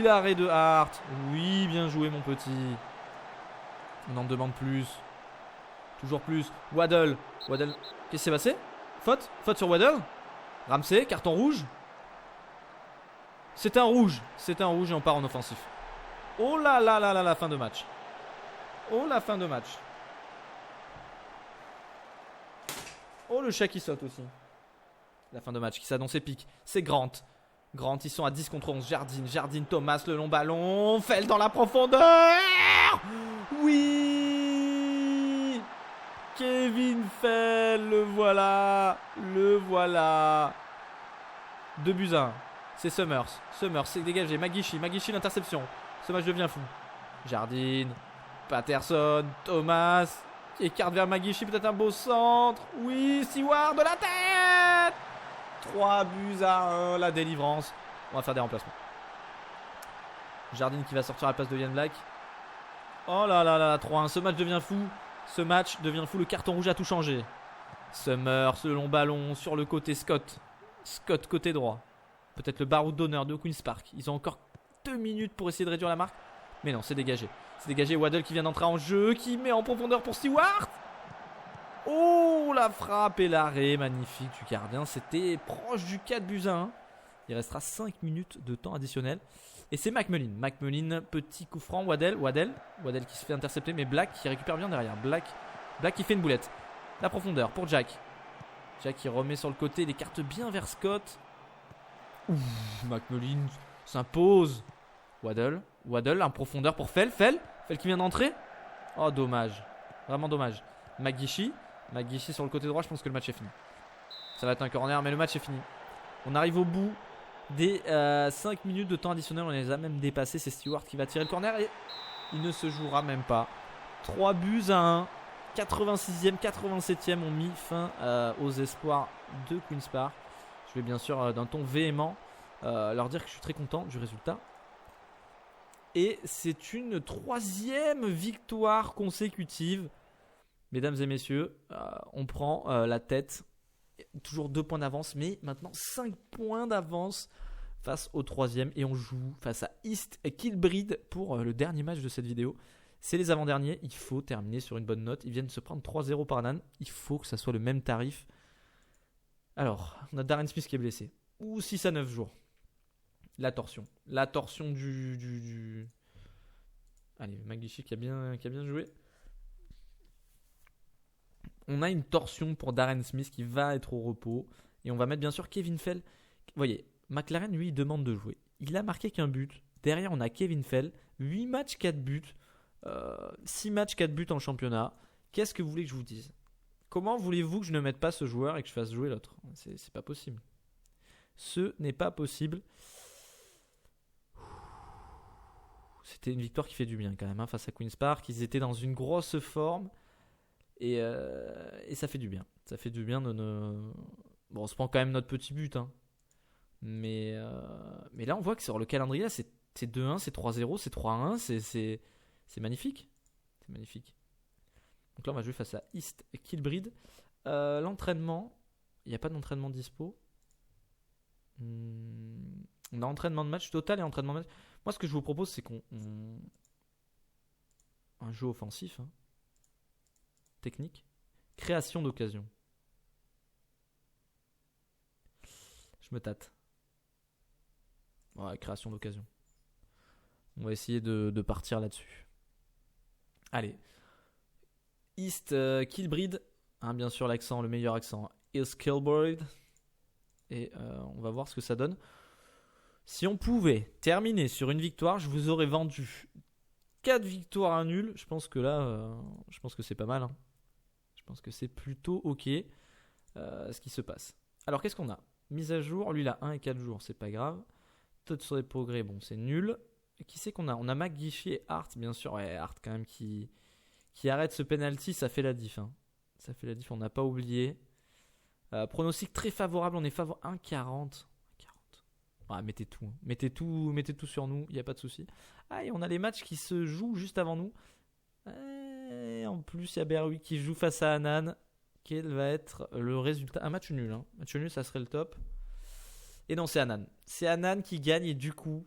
l'arrêt de Hart. Oui, bien joué, mon petit. On en demande plus. Toujours plus. Waddle. Qu'est-ce qui s'est passé? Faute sur Waddle. Ramsey, carton rouge. C'est un rouge et on part en offensif. Oh là là, la fin de match. Oh, le chat qui saute aussi. La fin de match qui s'annonce épique. C'est Grant, ils sont à 10 contre 11. Jardine, Thomas, le long ballon. Fell dans la profondeur. Oui. Kevin Fell, le voilà. 2-1. C'est Summers, c'est dégagé. McGeechy, l'interception. Ce match devient fou. Jardine, Patterson, Thomas, qui écarte vers McGeechy, peut-être un beau centre. Oui, Stewart de la tête. 3-1, la délivrance. On va faire des remplacements. Jardine qui va sortir à la place de Ian Black. Oh là là, 3-1, ce match devient fou. Le carton rouge a tout changé. Summer, ce long ballon sur le côté Scott. Scott côté droit. Peut-être le baroud d'honneur de Queen's Park. Ils ont encore 2 minutes pour essayer de réduire la marque. Mais non, c'est dégagé. C'est dégagé. Waddle qui vient d'entrer en jeu. Qui met en profondeur pour Stewart. Oh, la frappe et l'arrêt. Magnifique du gardien. C'était proche du 4-1. Il restera 5 minutes de temps additionnel. Et c'est McMullen. McMullen, petit coup franc. Waddle qui se fait intercepter. Mais Black qui récupère bien derrière. Black qui fait une boulette. La profondeur pour Jack. Jack qui remet sur le côté. Il écarte bien vers Scott. Ouh, McMullen s'impose. Waddle en profondeur pour Fell qui vient d'entrer. Oh, dommage. Vraiment dommage. McGeechy sur le côté droit. Je pense que le match est fini. Ça va être un corner, mais le match est fini. On arrive au bout des 5 minutes de temps additionnel. On les a même dépassés. C'est Stewart qui va tirer le corner et il ne se jouera même pas. 3-1. 86e, 87e ont mis fin aux espoirs de Queen's Park. Je vais bien sûr d'un ton véhément leur dire que je suis très content du résultat. Et c'est une 3e victoire consécutive. Mesdames et messieurs, on prend la tête. Toujours 2 points d'avance, mais maintenant 5 points d'avance face au 3e. Et on joue face à East Kilbride pour le dernier match de cette vidéo. C'est les avant-derniers, il faut terminer sur une bonne note. Ils viennent de se prendre 3-0 par Nan. Il faut que ça soit le même tarif. Alors, on a Darren Smith qui est blessé. Ou 6 à 9 jours. La torsion du... Allez, McGeechy qui a bien joué. On a une torsion pour Darren Smith qui va être au repos. Et on va mettre bien sûr Kevin Fell. Vous voyez, McLaren, lui, il demande de jouer. Il a marqué qu'un but. Derrière, on a Kevin Fell. 8 matchs, 4 buts. 6 matchs, 4 buts en championnat. Qu'est-ce que vous voulez que je vous dise? Comment voulez-vous que je ne mette pas ce joueur et que je fasse jouer l'autre? C'est pas possible. Ce n'est pas possible. C'était une victoire qui fait du bien quand même face à Queen's Park. Ils étaient dans une grosse forme. Et ça fait du bien. Ça fait du bien de ne... Bon, on se prend quand même notre petit but. Hein. Mais là, on voit que sur le calendrier, là, c'est 2-1, c'est 3-0, c'est 3-1. C'est magnifique. C'est magnifique. Donc là, on va jouer face à East Kilbride. L'entraînement, il n'y a pas d'entraînement dispo. On a entraînement de match total et entraînement de match. Moi, ce que je vous propose, c'est un jeu offensif. Hein. Technique. Création d'occasion. Je me tâte. Ouais, création d'occasion. On va essayer de partir là-dessus. Allez. East Kilbride. Hein, bien sûr, l'accent, le meilleur accent. East Kilbride. Et on va voir ce que ça donne. Si on pouvait terminer sur une victoire, je vous aurais vendu 4 victoires à nul. Je pense que là, je pense que c'est pas mal. Hein. Je pense que c'est plutôt ok ce qui se passe. Alors, qu'est-ce qu'on a? Mise à jour. Lui, il a 1 et 4 jours. C'est pas grave. Taux sur les progrès, bon, c'est nul. Et qui c'est qu'on a? On a McGeechy et Hart, bien sûr. Ouais, Hart quand même qui arrête ce penalty. Ça fait la diff. Hein. Ça fait la diff, on n'a pas oublié. Pronostic très favorable. On est favorable 1,40. Ouais, mettez tout. Mettez tout sur nous. Il n'y a pas de souci. Ah, et on a les matchs qui se jouent juste avant nous. Et en plus, il y a Berwick qui joue face à Annan. Quel va être le résultat? Un match nul. Hein. Match nul, ça serait le top. Et non, c'est Annan. C'est Annan qui gagne et du coup,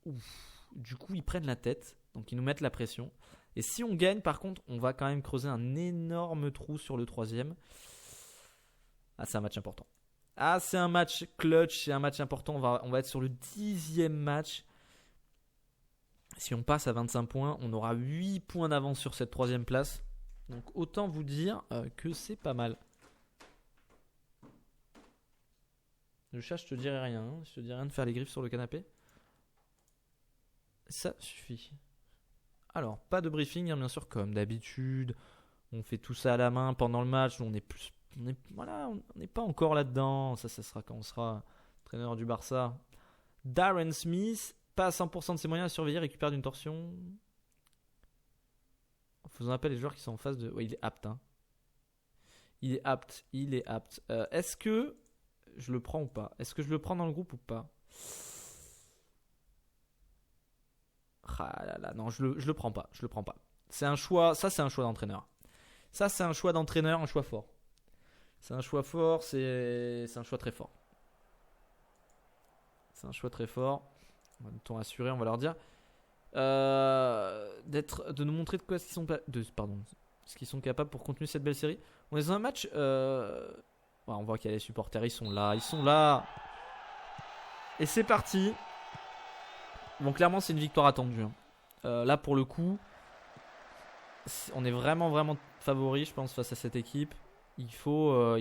ils prennent la tête. Donc, ils nous mettent la pression. Et si on gagne, par contre, on va quand même creuser un énorme trou sur le 3e. Ah, c'est un match important. Ah, c'est un match clutch, c'est un match important. On va être sur le 10e match. Si on passe à 25 points, on aura 8 points d'avance sur cette 3e place. Donc autant vous dire que c'est pas mal. Le chat, je te dirai rien. Hein. Je te dirai rien de faire les griffes sur le canapé. Ça suffit. Alors, pas de briefing, hein, bien sûr, comme d'habitude. On fait tout ça à la main pendant le match. On n'est pas encore là-dedans. Ça sera quand on sera entraîneur du Barça. Darren Smith, pas à 100% de ses moyens à surveiller, récupère d'une torsion. Faisons appel les joueurs qui sont en face de... Ouais, il est apte. Hein. Il est apte. Est-ce que je le prends ou pas? Est-ce que je le prends dans le groupe ou pas? Ah là là, non, je le prends pas. C'est un choix. Ça, c'est un choix d'entraîneur. Un choix fort. C'est un choix fort, c'est un choix très fort. C'est un choix très fort. On va nous rassurer, on va leur dire. De nous montrer de quoi ce qu'ils sont capables pour continuer cette belle série. On est dans un match. On voit qu'il y a les supporters, ils sont là. Et c'est parti. Bon, clairement, c'est une victoire attendue. Là, pour le coup, on est vraiment favori, je pense, face à cette équipe. Il faut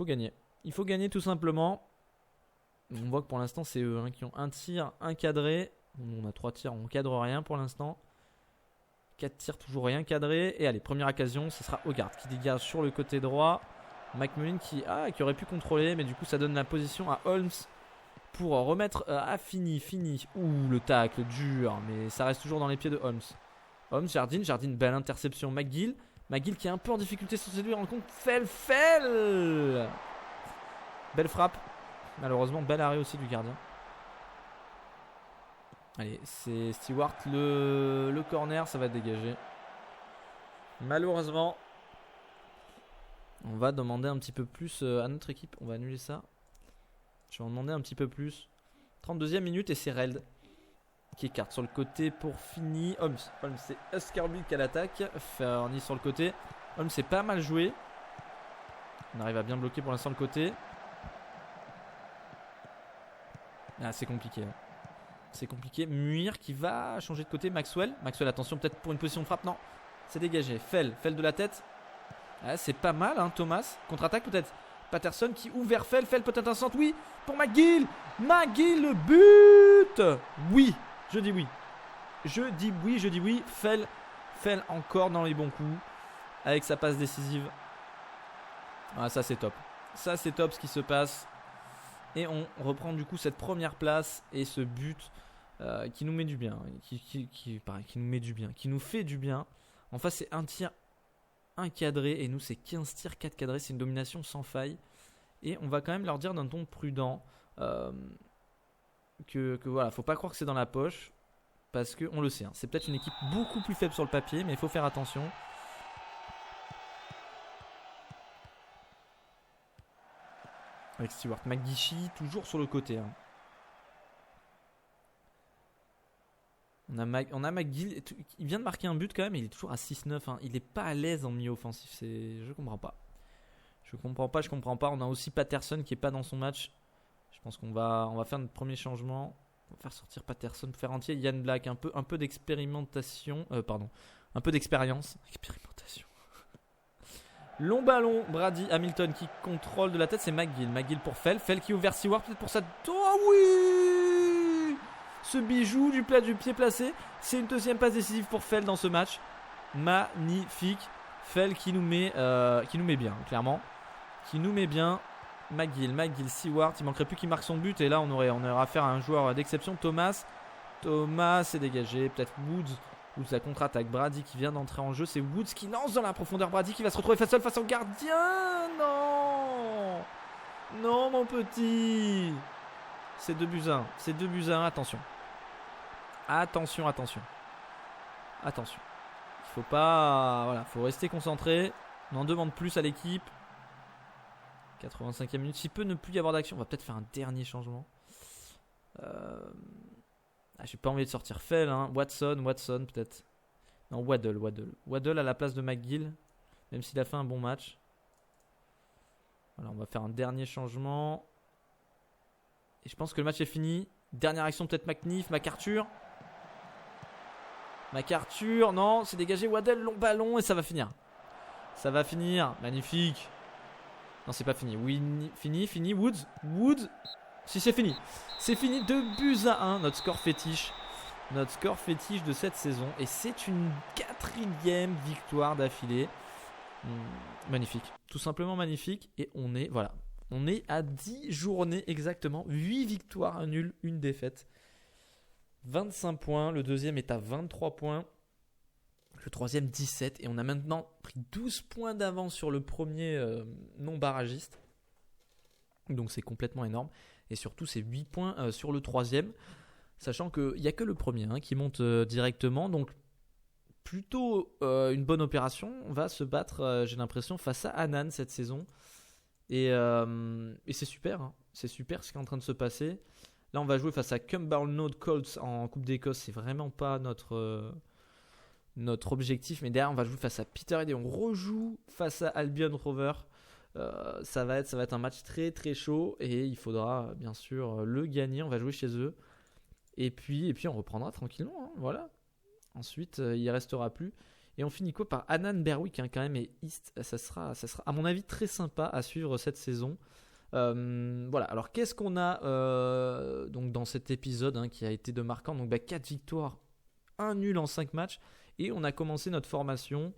gagner. Il faut gagner tout simplement. On voit que pour l'instant, c'est eux qui ont un tir, un cadré. On a 3 tirs, on cadre rien pour l'instant. 4 tirs, toujours rien cadré. Et allez, première occasion, ce sera Hogarth qui dégage sur le côté droit. McMullen qui aurait pu contrôler, mais du coup, ça donne la position à Holmes pour remettre à Fini. Ouh, le tacle dur, mais ça reste toujours dans les pieds de Holmes. Jardine, belle interception. McGill qui est un peu en difficulté sur cette lui rencontre. Fell. Belle frappe. Malheureusement, bel arrêt aussi du gardien. Allez, c'est Stewart. Le corner, ça va dégager. Malheureusement, on va demander un petit peu plus à notre équipe. On va annuler ça. Je vais en demander un petit peu plus. 32e minute et c'est Reld qui écarte sur le côté pour Fini. Holmes, c'est Escarbuck à l'attaque. Fernie sur le côté. Holmes, c'est pas mal joué. On arrive à bien bloquer pour l'instant le côté. C'est compliqué. C'est compliqué. Muir qui va changer de côté. Maxwell, attention, peut-être pour une position de frappe. Non, c'est dégagé. Fell de la tête. C'est pas mal, hein, Thomas. Contre-attaque peut-être. Patterson qui ouvre vers Fell peut-être un centre. Oui, pour McGill, le but. Oui, je dis oui. Fell encore dans les bons coups. Avec sa passe décisive. Ça c'est top. Ce qui se passe. Et on reprend du coup cette première place et ce but qui nous met du bien, qui nous fait du bien. En face, c'est un tir, un cadré, et nous, c'est 15 tirs, 4 cadrés. C'est une domination sans faille. Et on va quand même leur dire d'un ton prudent que voilà, faut pas croire que c'est dans la poche, parce qu'on le sait. C'est peut-être une équipe beaucoup plus faible sur le papier, mais il faut faire attention. Avec Stewart, McGeechy toujours sur le côté. On a McGill, il vient de marquer un but quand même, mais il est toujours à 6-9. Il n'est pas à l'aise en milieu offensif. Je comprends pas. Je comprends pas. On a aussi Patterson qui est pas dans son match. Je pense qu'on va faire notre premier changement. On va faire sortir Patterson, faire entier Yann Black, un peu d'expérimentation. Un peu d'expérience. Expérimentation. Long ballon, Brady, Hamilton qui contrôle de la tête, c'est McGill pour Fell qui ouvre vers Seward peut-être pour ça. Oh oui, ce bijou du pied placé, c'est une deuxième passe décisive pour Fell dans ce match. Magnifique. Fell qui nous met bien, clairement. Qui nous met bien. McGill, Seward, il manquerait plus qu'il marque son but et là on aurait affaire à un joueur d'exception. Thomas est dégagé, peut-être Woods la contre-attaque. Brady qui vient d'entrer en jeu. C'est Woods qui lance dans la profondeur. Brady qui va se retrouver face au gardien. Non mon petit. C'est 2-1. Attention. Il faut pas. Voilà, faut rester concentré. On en demande plus à l'équipe. 85e minute. S'il peut ne plus y avoir d'action, on va peut-être faire un dernier changement. J'ai pas envie de sortir Fell, Watson peut-être. Non, Waddle à la place de McGill, même s'il a fait un bon match. Voilà, on va faire un dernier changement. Et je pense que le match est fini. Dernière action peut-être McArthur, non, c'est dégagé. Waddle, long ballon et ça va finir. Magnifique. Non, c'est pas fini. Oui, fini. Woods. Si, c'est fini. 2-1, notre score fétiche de cette saison. Et c'est une 4e victoire d'affilée. Magnifique. Tout simplement magnifique. Et on est à 10 journées exactement. 8 victoires, un nul, une défaite. 25 points. Le deuxième est à 23 points. Le troisième, 17. Et on a maintenant pris 12 points d'avance sur le premier non-barragiste. Donc c'est complètement énorme. Et surtout, c'est 8 points sur le troisième. Sachant qu'il n'y a que le premier qui monte directement. Donc plutôt une bonne opération, va se battre, j'ai l'impression, face à Annan cette saison. Et c'est super, hein. C'est super ce qui est en train de se passer. Là, on va jouer face à Cumbernauld Colts en Coupe d'Écosse. C'est vraiment pas notre objectif. Mais derrière, on va jouer face à Peterhead et on rejoue face à Albion Rovers. Ça va être un match très très chaud et il faudra bien sûr le gagner. On va jouer chez eux. Et puis on reprendra tranquillement. Hein, voilà. Ensuite, il ne restera plus. Et on finit quoi par Annan Berwick, hein, quand même, et East. Ça sera, à mon avis, très sympa à suivre cette saison. Voilà, alors qu'est-ce qu'on a donc dans cet épisode, hein, qui a été de marquant. Donc 4 victoires, 1 nul en 5 matchs. Et on a commencé notre formation.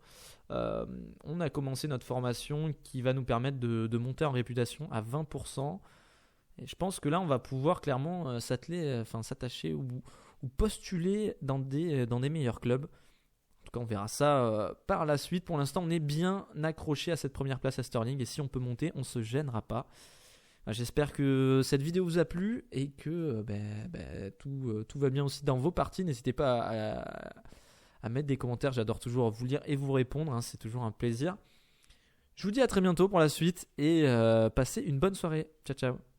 Qui va nous permettre de monter en réputation à 20%. Et je pense que là, on va pouvoir clairement s'attacher ou postuler dans des meilleurs clubs. En tout cas, on verra ça par la suite. Pour l'instant, on est bien accroché à cette première place à Stirling. Et si on peut monter, on ne se gênera pas. J'espère que cette vidéo vous a plu et que tout va bien aussi dans vos parties. N'hésitez pas à mettre des commentaires. J'adore toujours vous lire et vous répondre. Hein. C'est toujours un plaisir. Je vous dis à très bientôt pour la suite et passez une bonne soirée. Ciao, ciao.